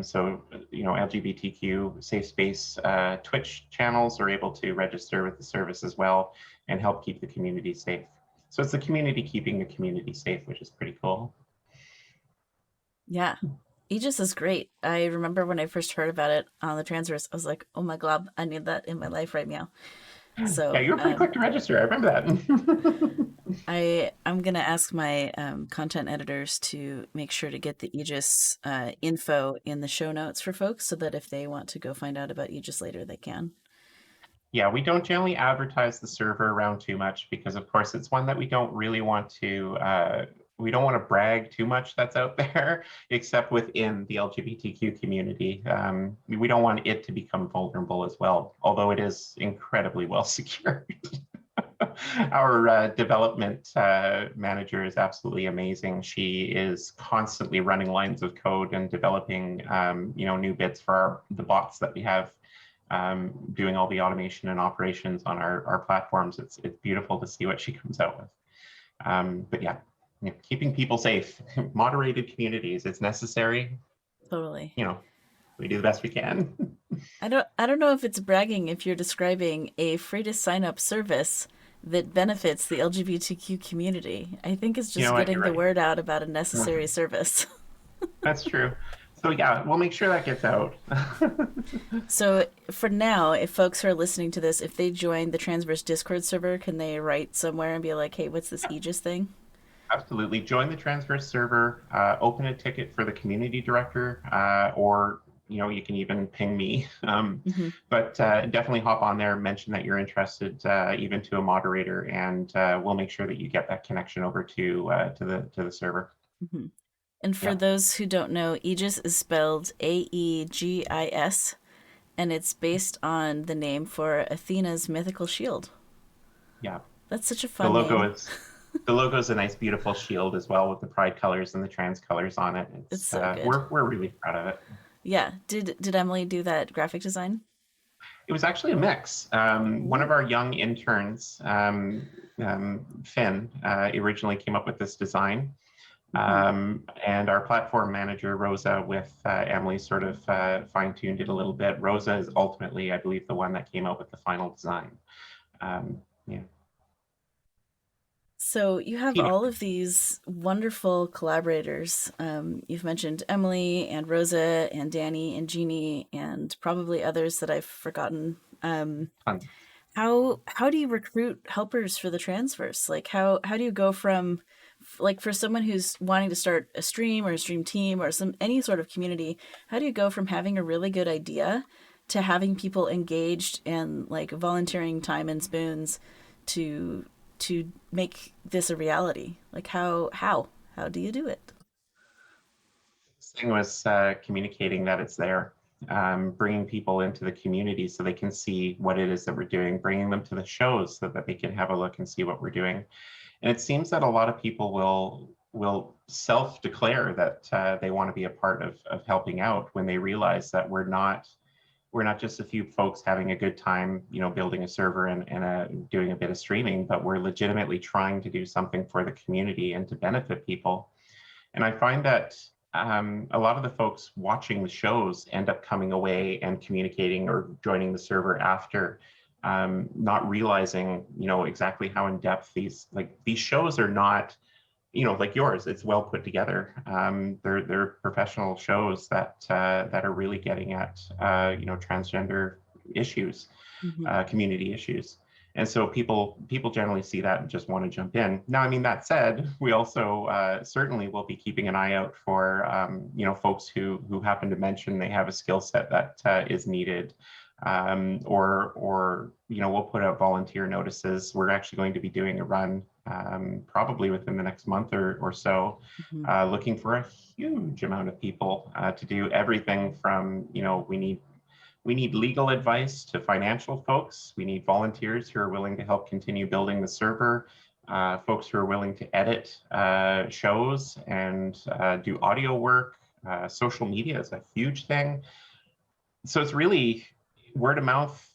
So, you know, LGBTQ safe space Twitch channels are able to register with the service as well and help keep the community safe. So it's the community keeping the community safe, which is pretty cool. Yeah. Aegis is great. I remember when I first heard about it on the Transverse, I was like, oh my glob, I need that in my life right now. So yeah, you were pretty quick to register. I remember that. I'm gonna ask my content editors to make sure to get the Aegis info in the show notes for folks, so that if they want to go find out about Aegis later, they can. Yeah, we don't generally advertise the server around too much because, of course, it's one that we don't really want to. We don't want to brag too much that's out there, except within the LGBTQ community. We don't want it to become vulnerable as well, although it is incredibly well secured. Our development manager is absolutely amazing. She is constantly running lines of code and developing, you know, new bits for the bots that we have, doing all the automation and operations on our platforms. It's beautiful to see what she comes out with. But yeah, you know, keeping people safe, moderated communities, it's necessary. Totally. You know, we do the best we can. I don't know if it's bragging if you're describing a free to sign up service that benefits the LGBTQ community. I think it's just getting the word out about a necessary service. That's true. So yeah, we'll make sure that gets out. So for now, if folks are listening to this, if they join the Transverse Discord server, can they write somewhere and be like, hey, what's this Aegis thing? Absolutely. Join the Transverse server, open a ticket for the community director, or you know, you can even ping me. But definitely hop on there, mention that you're interested, even to a moderator, and we'll make sure that you get that connection over to the server. And for those who don't know, Aegis is spelled Aegis, and it's based on the name for Athena's mythical shield. Yeah. That's such a fun name. The logo is a nice, beautiful shield as well with the pride colors and the trans colors on it. It's so good. We're really proud of it. Yeah. Did Emily do that graphic design? It was actually a mix. One of our young interns, Finn, originally came up with this design. And our platform manager, Rosa, with Emily, sort of fine-tuned it a little bit. Rosa is ultimately, I believe, the one that came out with the final design. Yeah. So you have Team. all of these wonderful collaborators. You've mentioned Emily and Rosa and Danny and Jeannie and probably others that I've forgotten. Fun. How do you recruit helpers for the Transverse? Like how do you go from like for someone who's wanting to start a stream or a stream team or some any sort of community, how do you go from having a really good idea to having people engaged and like volunteering time and spoons to make this a reality? Like how do you do it? This thing was communicating that it's there, bringing people into the community so they can see what it is that we're doing, bringing them to the shows so that they can have a look and see what we're doing. And it seems that a lot of people will self-declare that they want to be a part of helping out when they realize that we're not just a few folks having a good time, you know, building a server and doing a bit of streaming, but we're legitimately trying to do something for the community and to benefit people. And I find that a lot of the folks watching the shows end up coming away and communicating or joining the server after, not realizing, you know, exactly how in depth these shows are not, you know, like yours. It's well put together. They're professional shows that are really getting at you know, transgender issues, Mm-hmm. community issues. And so people generally see that and just want to jump in. Now, I mean, that said, we also certainly will be keeping an eye out for you know, folks who happen to mention they have a skill set that is needed, or you know, we'll put out volunteer notices. We're actually going to be doing a run probably within the next month or so, Mm-hmm. looking for a huge amount of people to do everything from, you know, we need legal advice to financial folks. We need volunteers who are willing to help continue building the server, folks who are willing to edit shows and do audio work. Social media is a huge thing. So it's really word of mouth,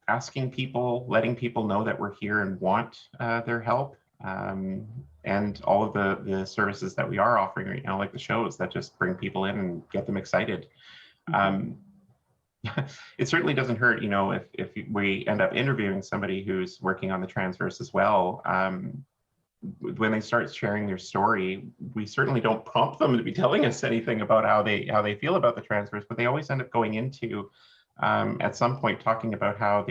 asking people, letting people know that we're here and want their help. And all of the services that we are offering right now, like the shows that just bring people in and get them excited. Mm-hmm. It certainly doesn't hurt, you know, if we end up interviewing somebody who's working on the Transverse as well. When they start sharing their story, we certainly don't prompt them to be telling us anything about how they feel about the Transverse, but they always end up going into at some point talking about how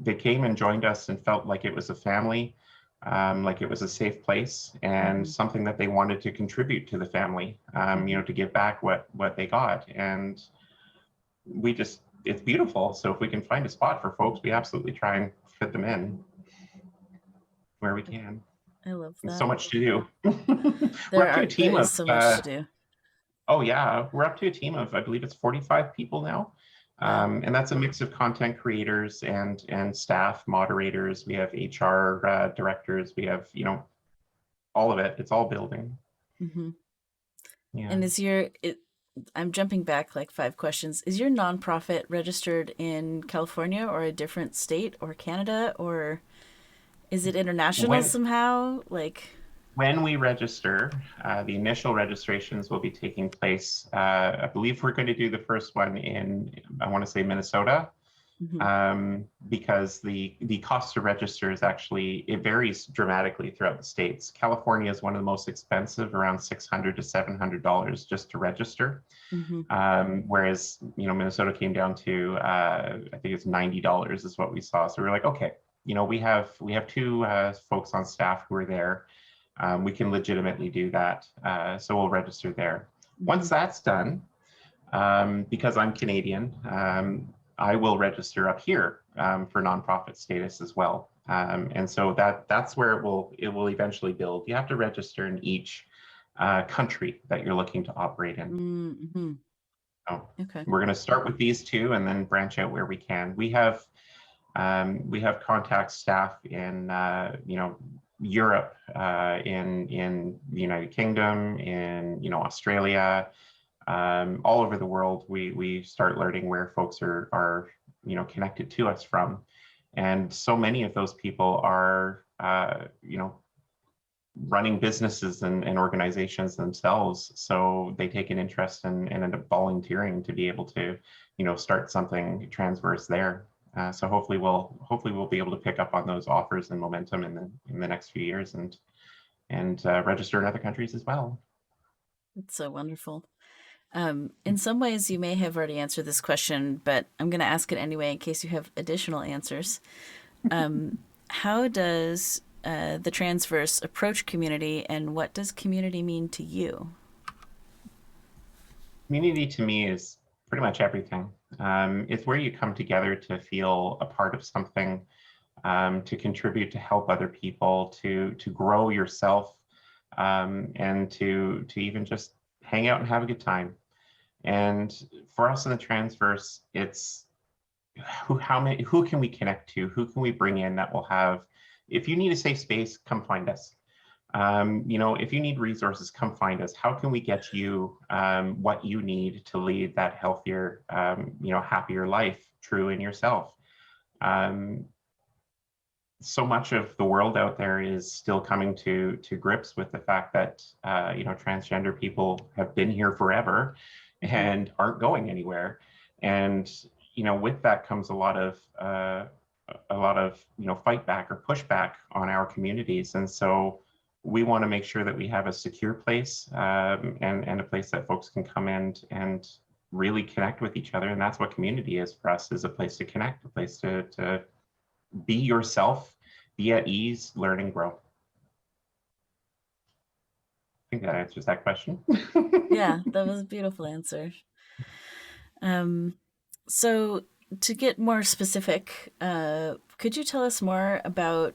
they came and joined us and felt like it was a family, like it was a safe place and Mm-hmm. something that they wanted to contribute to the family, you know, to give back what they got. And it's beautiful. So if we can find a spot for folks, we absolutely try and fit them in where we can. I love There's so that. much to do. We're up to a There team is of, so much to do. oh yeah, we're up to a team of, I believe it's 45 people now. Wow. And that's a mix of content creators and staff, moderators. We have HR directors. We have, you know, all of it. It's all building. Mm-hmm. Yeah. And I'm jumping back like 5 questions. Is your nonprofit registered in California or a different state or Canada, or is it international When somehow? Like, when we register, the initial registrations will be taking place. I believe we're going to do the first one in, I want to say Minnesota, mhm. because the cost to register is actually, it varies dramatically throughout the states. California is one of the most expensive, around $600 to $700 just to register. Mhm. Whereas, you know, Minnesota came down to, I think it's $90 is what we saw. So we're like, okay, you know, we have two folks on staff who are there. We can legitimately do that. So we'll register there. Once Mhm. that's done, because I'm Canadian, I will register up here for nonprofit status as well. And so that's where it will eventually build. You have to register in each country that you're looking to operate in. Mhm. So Okay. we're going to start with these two and then branch out where we can. We have contact staff in you know, Europe, in the United Kingdom, in, you know, Australia, all over the world. We start learning where folks are you know, connected to us from, and so many of those people are you know, running businesses and organizations themselves. So they take an interest and end up volunteering to be able to, start something transverse there. So hopefully we'll be able to pick up on those offers and momentum in the next few years and register in other countries as well. It's so wonderful. In some ways, you may have already answered this question, but I'm going to ask it anyway in case you have additional answers. How does the transverse approach community, and what does community mean to you? Community to me is pretty much everything. It's where you come together to feel a part of something, to contribute, to help other people, to grow yourself, and to even just hang out and have a good time. And for us in the transverse, it's who can we connect to? Who can we bring in that will have, if you need a safe space, come find us. If you need resources, come find us. How can we get you what you need to lead that healthier, happier life, true in yourself? So much of the world out there is still coming to grips with the fact that transgender people have been here forever and aren't going anywhere. And with that comes a lot of fight back or pushback on our communities. And so we want to make sure that we have a secure place, and a place that folks can come in and really connect with each other. And that's what community is for us, is a place to connect, a place to be yourself, be at ease, learn and grow. I think that answers that question. Yeah, that was a beautiful answer. So to get more specific, could you tell us more about,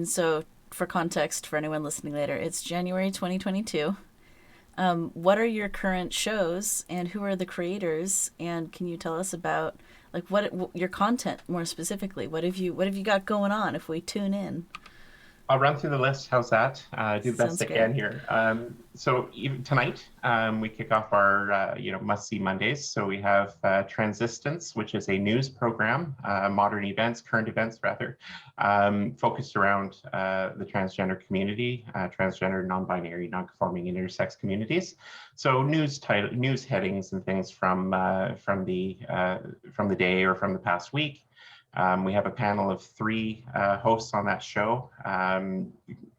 so for context for anyone listening later, it's January 2022. What are your current shows and who are the creators? And can you tell us about what your content more specifically? What have you got going on if we tune in? I'll run through the list. How's that? Do the best Sounds I can here. So even tonight, we kick off our must-see Mondays. So we have Transistence, which is a news program, modern events, current events rather, focused around the transgender community, transgender, non-binary, non-conforming, and intersex communities. So news headings and things from the day or from the past week. We have a panel of 3 hosts on that show.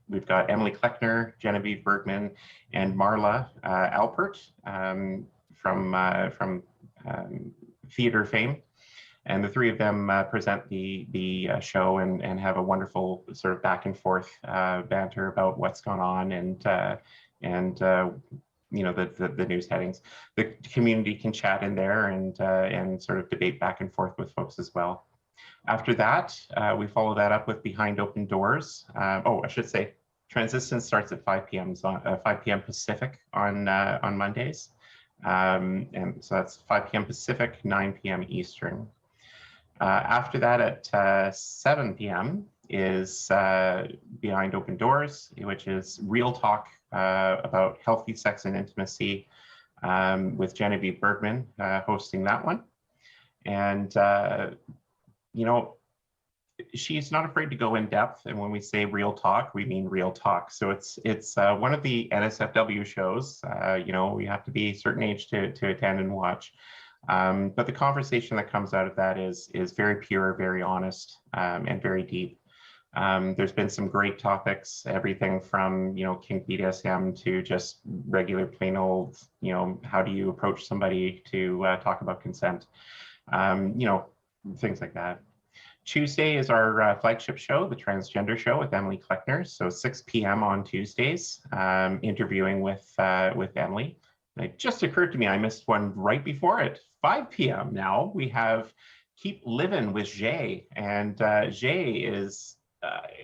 We've got Emily Kleckner, Genevieve Bergman, and Marla Alpert from theater fame. And the 3 of them present the show and have a wonderful sort of back and forth banter about what's going on and the news headings. The community can chat in there and sort of debate back and forth with folks as well. After that, we follow that up with Behind Open Doors. I should say, Transistence starts at 5 p.m. 5 p.m. Pacific on Mondays. And so that's 5 p.m. Pacific, 9 p.m. Eastern. After that at 7 p.m. is Behind Open Doors, which is real talk about healthy sex and intimacy, with Genevieve Bergman hosting that one. And she's not afraid to go in depth. And when we say real talk, we mean real talk. So it's one of the NSFW shows. We have to be a certain age to attend and watch. But the conversation that comes out of that is very pure, very honest, and very deep. There's been some great topics, everything from, kink BDSM to just regular plain old, how do you approach somebody to talk about consent, things like that. Tuesday is our flagship show, the Transgender Show with Emily Kleckner. So 6 p.m. on Tuesdays, interviewing with Emily. And it just occurred to me, I missed one right before it. 5 p.m. now, we have Keep Living with Jay. And Jay is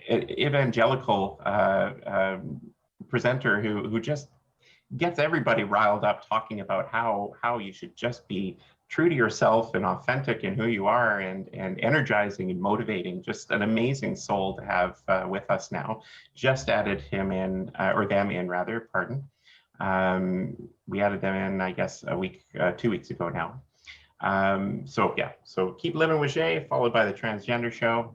an evangelical presenter who just gets everybody riled up talking about how you should just be true to yourself and authentic in who you are and energizing and motivating. Just an amazing soul to have with us now. Just added him in, or them in rather, pardon. We added them in, I guess, 2 weeks ago now. So Keep Living with Jay, followed by the Transgender Show.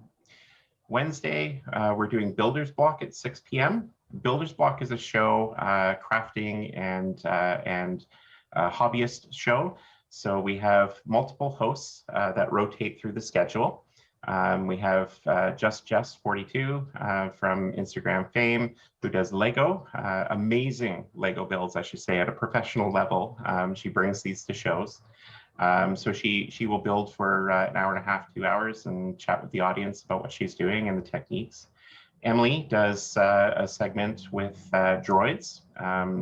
Wednesday, we're doing Builder's Block at 6 p.m. Builder's Block is a show, crafting and hobbyist show. So we have multiple hosts that rotate through the schedule. We have Just Jess 42 from Instagram fame, who does Lego, amazing Lego builds, I should say, at a professional level. She brings these to shows. So she will build for an hour and a half, 2 hours, and chat with the audience about what she's doing and the techniques. Emily does a segment with droids.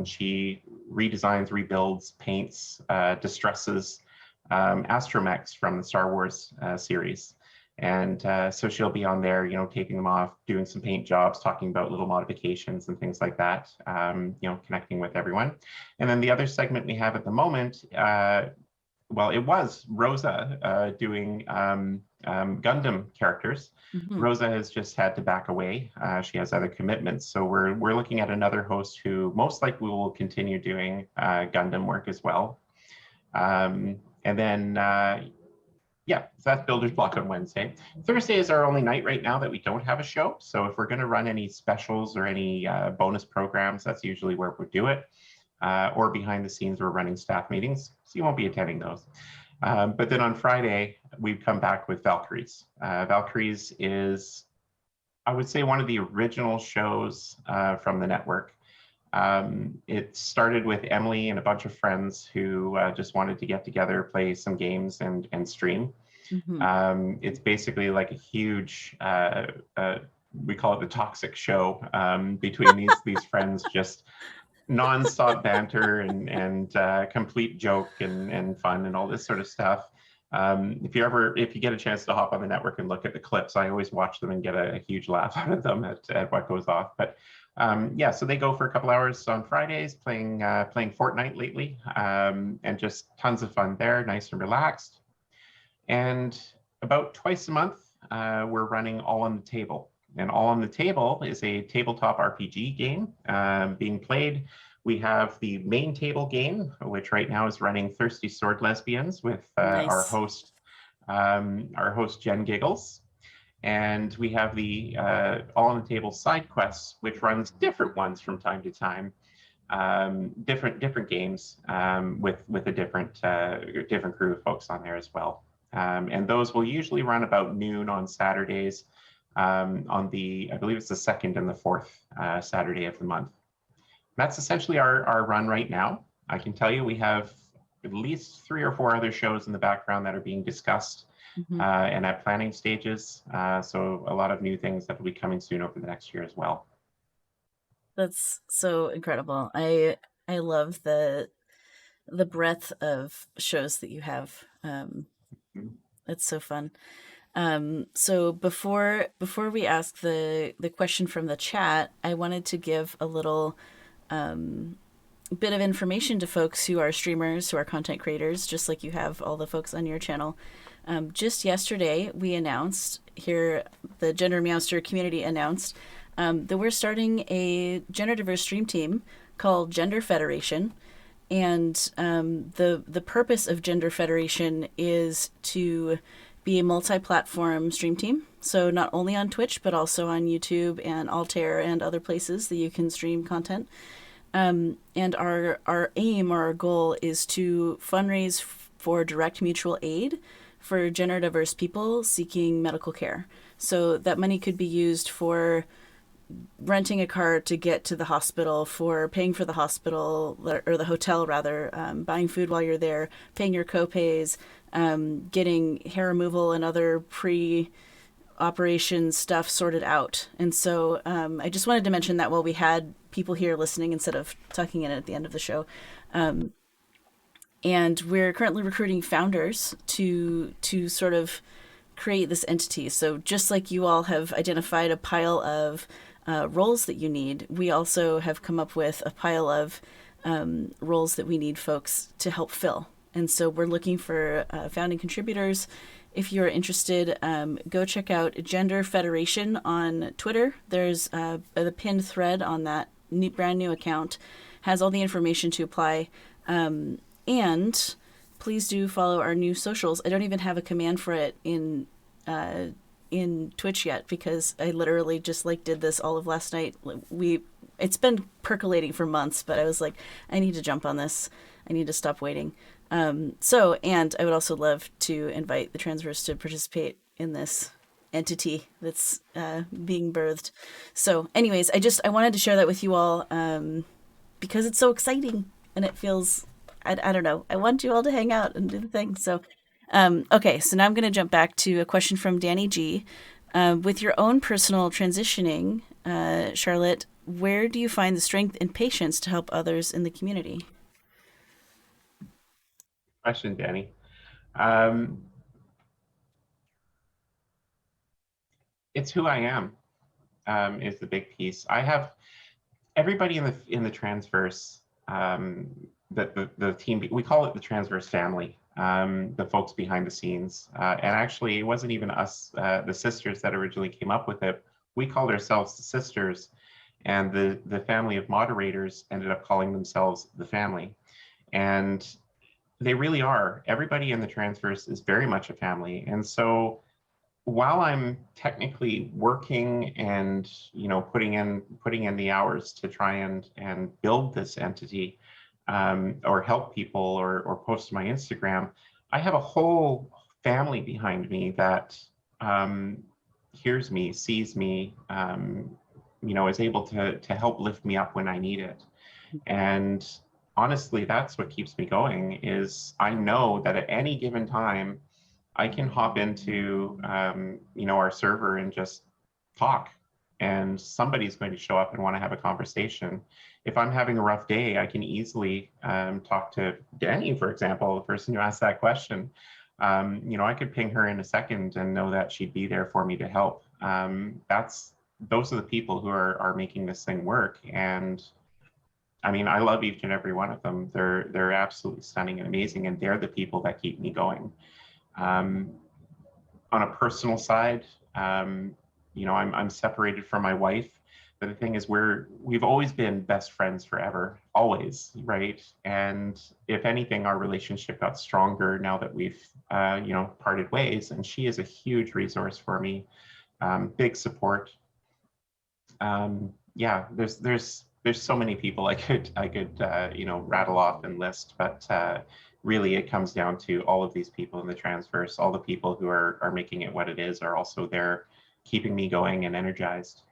She redesigns, rebuilds, paints, distresses astromechs from the Star Wars series. And so she'll be on there, taking them off, doing some paint jobs, talking about little modifications and things like that, connecting with everyone. And then the other segment we have at the moment, well, it was Rosa doing Gundam characters. Mm-hmm. Rosa has just had to back away. She has other commitments. So we're looking at another host who most likely will continue doing Gundam work as well. And then, so that's Builder's Block on Wednesday. Thursday is our only night right now that we don't have a show. So if we're going to run any specials or any bonus programs, that's usually where we'll do it. Or behind the scenes, we're running staff meetings, so you won't be attending those. But then on Friday, we've come back with Valkyries. Valkyries is, I would say, one of the original shows from the network. It started with Emily and a bunch of friends who just wanted to get together, play some games and stream. Mm-hmm. It's basically like a huge, we call it the toxic show between these friends, just nonstop banter and complete joke and fun and all this sort of stuff. If you get a chance to hop on the network and look at the clips, I always watch them and get a huge laugh out of them at what goes off. But so they go for a couple hours on Fridays playing Fortnite lately, and just tons of fun there, nice and relaxed. And about twice a month, we're running All on the Table. And All on the Table is a tabletop RPG game being played. We have the main table game, which right now is running Thirsty Sword Lesbians with nice. our host Jen Giggles. And we have the All on the Table side quests, which runs different ones from time to time, different games with a different crew of folks on there as well. And those will usually run about noon on Saturdays. On I believe it's the second and the fourth Saturday of the month. That's essentially our run right now. I can tell you we have at least 3 or 4 other shows in the background that are being discussed mm-hmm. And at planning stages. So a lot of new things that will be coming soon over the next year as well. That's so incredible. I love the breadth of shows that you have. Mm-hmm. It's so fun. So before we ask the question from the chat, I wanted to give a little bit of information to folks who are streamers, who are content creators, just like you have all the folks on your channel. Just yesterday, we announced here, the GenderMeowster community announced that we're starting a gender diverse stream team called Gender Federation. And the purpose of Gender Federation is to be a multi-platform stream team. So not only on Twitch, but also on YouTube and Altair and other places that you can stream content. And our aim or our goal is to fundraise for direct mutual aid for gender diverse people seeking medical care. So that money could be used for renting a car to get to the hospital, for paying for the hospital or the hotel rather, buying food while you're there, paying your co-pays, getting hair removal and other pre-operation stuff sorted out. And so I just wanted to mention that while we had people here listening instead of tucking in at the end of the show. And we're currently recruiting founders to sort of create this entity. So just like you all have identified a pile of roles that you need, we also have come up with a pile of roles that we need folks to help fill. And so we're looking for founding contributors. If you're interested, go check out Gender Federation on Twitter. There's the pinned thread on that brand new account has all the information to apply. And please do follow our new socials. I don't even have a command for it in Twitch yet because I literally just did this all of last night. it's been percolating for months, but I was like, I need to jump on this. I need to stop waiting. And I would also love to invite the Transverse to participate in this entity that's being birthed. So, anyways, I wanted to share that with you all because it's so exciting and it feels, I don't know, I want you all to hang out and do the thing. So, okay, so now I'm going to jump back to a question from Danny G. With your own personal transitioning, Charlotte, where do you find the strength and patience to help others in the community? Question, Danny. Um, it's who I am, is the big piece. I have everybody in the Transverse, the team, we call it the Transverse family, the folks behind the scenes. And actually, it wasn't even us, the sisters that originally came up with it. We called ourselves the sisters, and the family of moderators ended up calling themselves the family. And they really are. Everybody in the Transverse is very much a family. And so while I'm technically working and putting in the hours to try and build this entity, or help people or post to my Instagram, I have a whole family behind me that hears me, sees me, is able to help lift me up when I need it. And honestly, that's what keeps me going. Is I know that at any given time I can hop into our server and just talk, and somebody's going to show up and want to have a conversation. If I'm having a rough day, I can easily talk to Danny, for example, the person who asked that question. I could ping her in a second and know that she'd be there for me to help. Those are the people who are making this thing work. And I mean, I love each and every one of them. They're absolutely stunning and amazing, and they're the people that keep me going. On a personal side, I'm separated from my wife, but the thing is, we've always been best friends forever, always, right? And if anything, our relationship got stronger now that we've parted ways. And she is a huge resource for me, big support. Yeah, there's so many people I could rattle off and list, but really it comes down to all of these people in the Transverse. All the people who are making it what it is are also there, keeping me going and energized,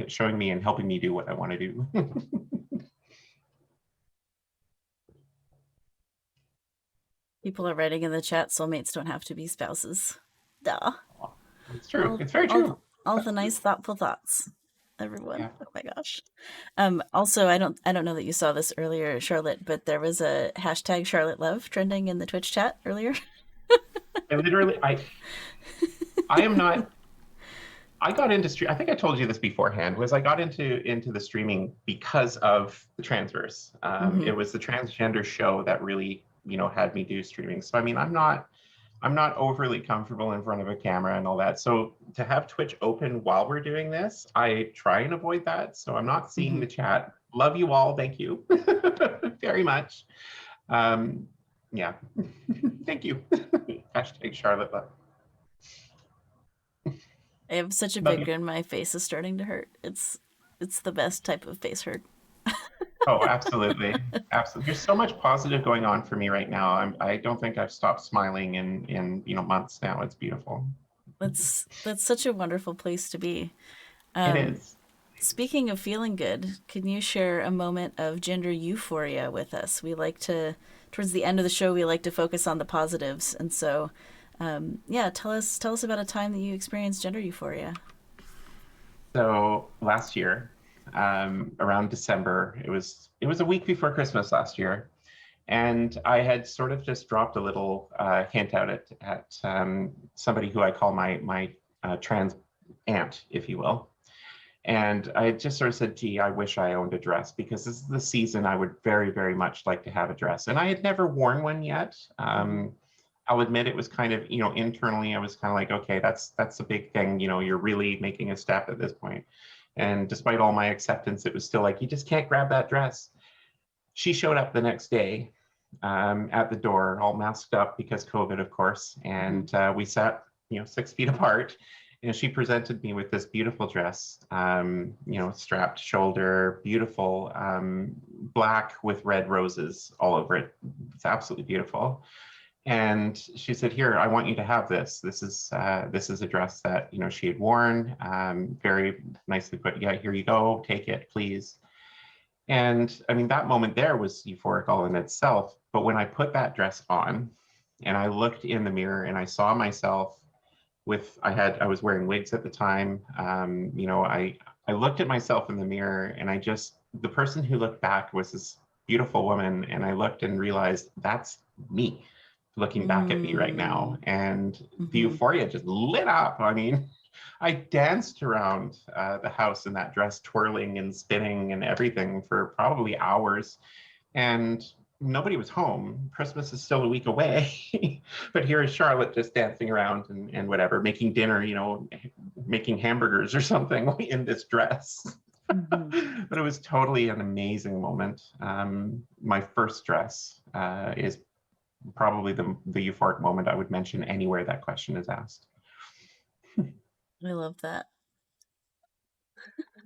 showing me and helping me do what I want to do. People are writing in the chat, soulmates don't have to be spouses. Duh. It's true. It's very true. All the nice, thoughtful thoughts, everyone. Yeah. Oh my gosh. Also, I don't know that you saw this earlier, Charlotte, but there was a hashtag Charlotte Love trending in the Twitch chat earlier. I am not. I got into I think I told you this beforehand. I got into the streaming because of the Transverse. It was the transgender show that really had me do streaming. So I mean, I'm not overly comfortable in front of a camera and all that. So to have Twitch open while we're doing this, I try and avoid that. So I'm not seeing the chat. Love you all. Thank you very much. Yeah. Thank you. Hashtag Charlotte Love. I have such a big grin. My face is starting to hurt. It's the best type of face hurt. Oh, absolutely. Absolutely. There's so much positive going on for me right now. I don't think I've stopped smiling in months now. It's beautiful. That's such a wonderful place to be. It is. Speaking of feeling good, can you share a moment of gender euphoria with us? We like to, towards the end of the show, we like to focus on the positives. And so, yeah, tell us about a time that you experienced gender euphoria. So last year, around December, it was a week before Christmas last year, and I had sort of just dropped a little hint out at somebody who I call my trans aunt, if you will. And I just sort of said, gee, I wish I owned a dress, because this is the season I would very, very much like to have a dress. And I had never worn one yet. I'll admit it was kind of, internally, I was kind of like, okay, that's a big thing. You're really making a step at this point. And despite all my acceptance, it was still like, you just can't grab that dress. She showed up the next day at the door, all masked up because COVID, of course. And we sat, 6 feet apart. she presented me with this beautiful dress, strapped shoulder, beautiful, black with red roses all over it. It's absolutely beautiful. And she said, "Here, I want you to have this. This is a dress that she had worn. Very nicely put. Yeah, here you go. Take it, please." And I mean, that moment there was euphoric all in itself. But when I put that dress on, and I looked in the mirror and I saw myself I was wearing wigs at the time. I looked at myself in the mirror, and the person who looked back was this beautiful woman, and I looked and realized that's me looking back at me right now. And the Mm-hmm. euphoria just lit up. I mean, I danced around the house in that dress, twirling and spinning and everything for probably hours. And nobody was home. Christmas is still a week away. But here is Charlotte just dancing around and whatever, making dinner, making hamburgers or something in this dress. Mm-hmm. But it was totally an amazing moment. My first dress is probably the euphoric moment I would mention anywhere that question is asked. I love that.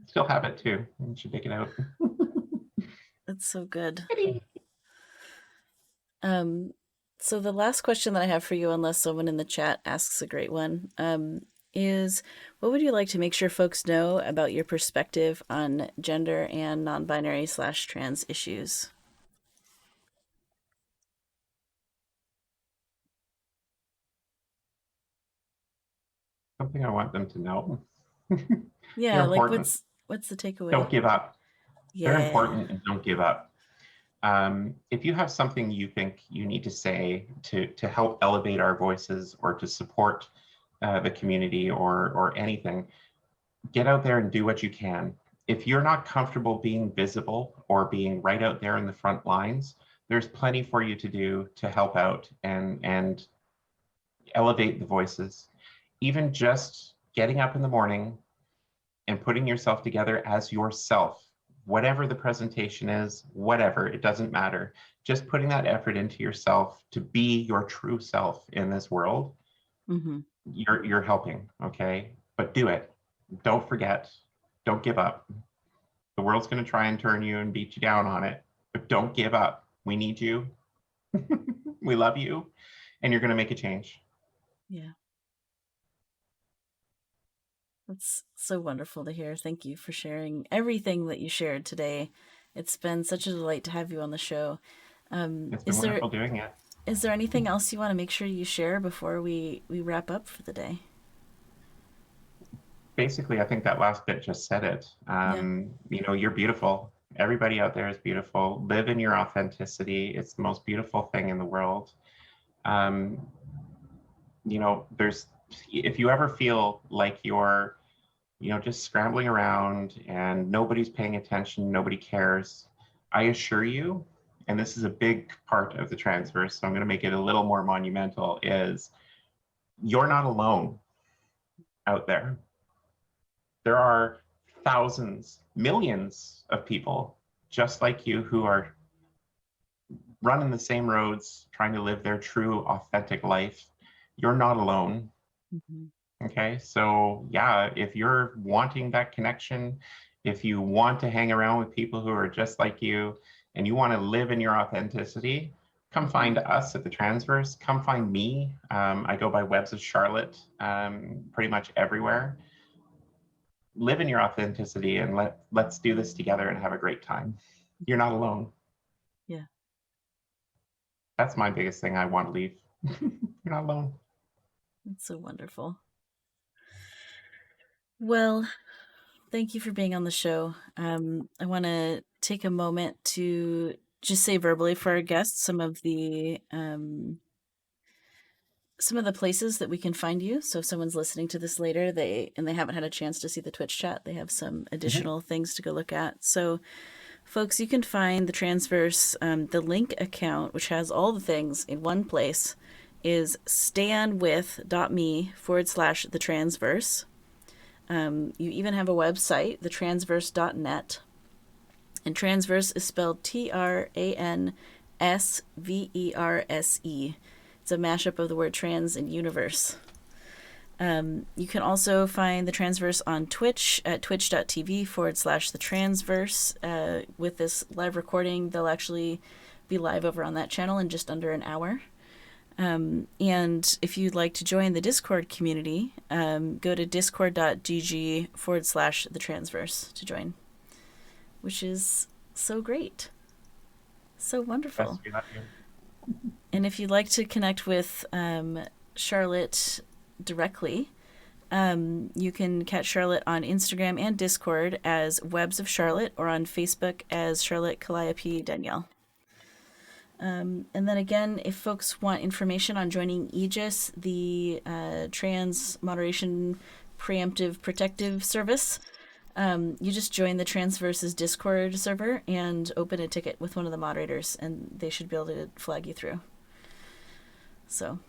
Still have it too. You should take it out. That's so good. Um, so the last question that I have for you, unless someone in the chat asks a great one, is what would you like to make sure folks know about your perspective on gender and non-binary/trans issues? Something I want them to know. Yeah, They're like important. what's the takeaway? Don't give up. They're Yeah. important, and don't give up. If you have something you think you need to say to help elevate our voices or to support the community or anything, get out there and do what you can. If you're not comfortable being visible or being right out there in the front lines, there's plenty for you to do to help out and elevate the voices. Even just getting up in the morning and putting yourself together as yourself, whatever the presentation is, whatever, it doesn't matter. Just putting that effort into yourself to be your true self in this world, Mm-hmm. you're helping, okay? But do it. Don't forget. Don't give up. The world's going to try and turn you and beat you down on it, but don't give up. We need you. We love you, and you're going to make a change. Yeah. That's so wonderful to hear. Thank you for sharing everything that you shared today. It's been such a delight to have you on the show. It's been Is there wonderful doing it. anything else you want to make sure you share before we wrap up for the day? Basically, I think that last bit just said it. Yeah. You're beautiful. Everybody out there is beautiful. Live in your authenticity. It's the most beautiful thing in the world. Um, if you ever feel like you're, just scrambling around and nobody's paying attention, nobody cares, I assure you, and this is a big part of the transverse, so I'm going to make it a little more monumental, is you're not alone out there. There are thousands, millions of people just like you who are running the same roads, trying to live their true, authentic life. You're not alone. Mm-hmm. Okay. So, yeah, if you're wanting that connection, if you want to hang around with people who are just like you and you want to live in your authenticity, come find us at the Transverse. Come find me. I go by Webs of Charlotte pretty much everywhere. Live in your authenticity and let's do this together and have a great time. You're not alone. Yeah. That's my biggest thing I want to leave. You're not alone. It's so wonderful. Well, thank you for being on the show. I want to take a moment to just say verbally for our guests some of the places that we can find you. So if someone's listening to this later, they haven't had a chance to see the Twitch chat, they have some additional things to go look at. So folks, you can find the Transverse, the link account, which has all the things in one place, is standwith.me/the Transverse. You even have a website, thetransverse.net. And transverse is spelled TransVerse. It's a mashup of the word trans and universe. You can also find The Transverse on Twitch at twitch.tv/The Transverse. With this live recording, they'll actually be live over on that channel in just under an hour. And if you'd like to join the Discord community, go to discord.gg/The Transverse to join, which is so great. So wonderful. Yes, we love you. And if you'd like to connect with Charlotte directly, you can catch Charlotte on Instagram and Discord as Webs of Charlotte, or on Facebook as Charlotte Calliope Danielle. And then again, if folks want information on joining Aegis, the Trans Moderation Preemptive Protective Service, you just join the Transverse's Discord server and open a ticket with one of the moderators, and they should be able to flag you through. So,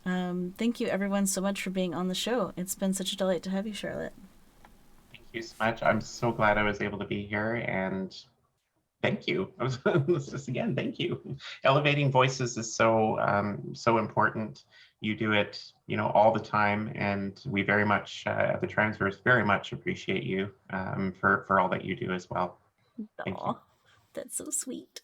thank you everyone so much for being on the show. It's been such a delight to have you, Charlotte. Thank you so much. I'm so glad I was able to be here, and thank you. Just again, thank you. Elevating voices is so so important. You do it, all the time, and we very much at the Transverse very much appreciate you for all that you do as well. Thank you. That's so sweet.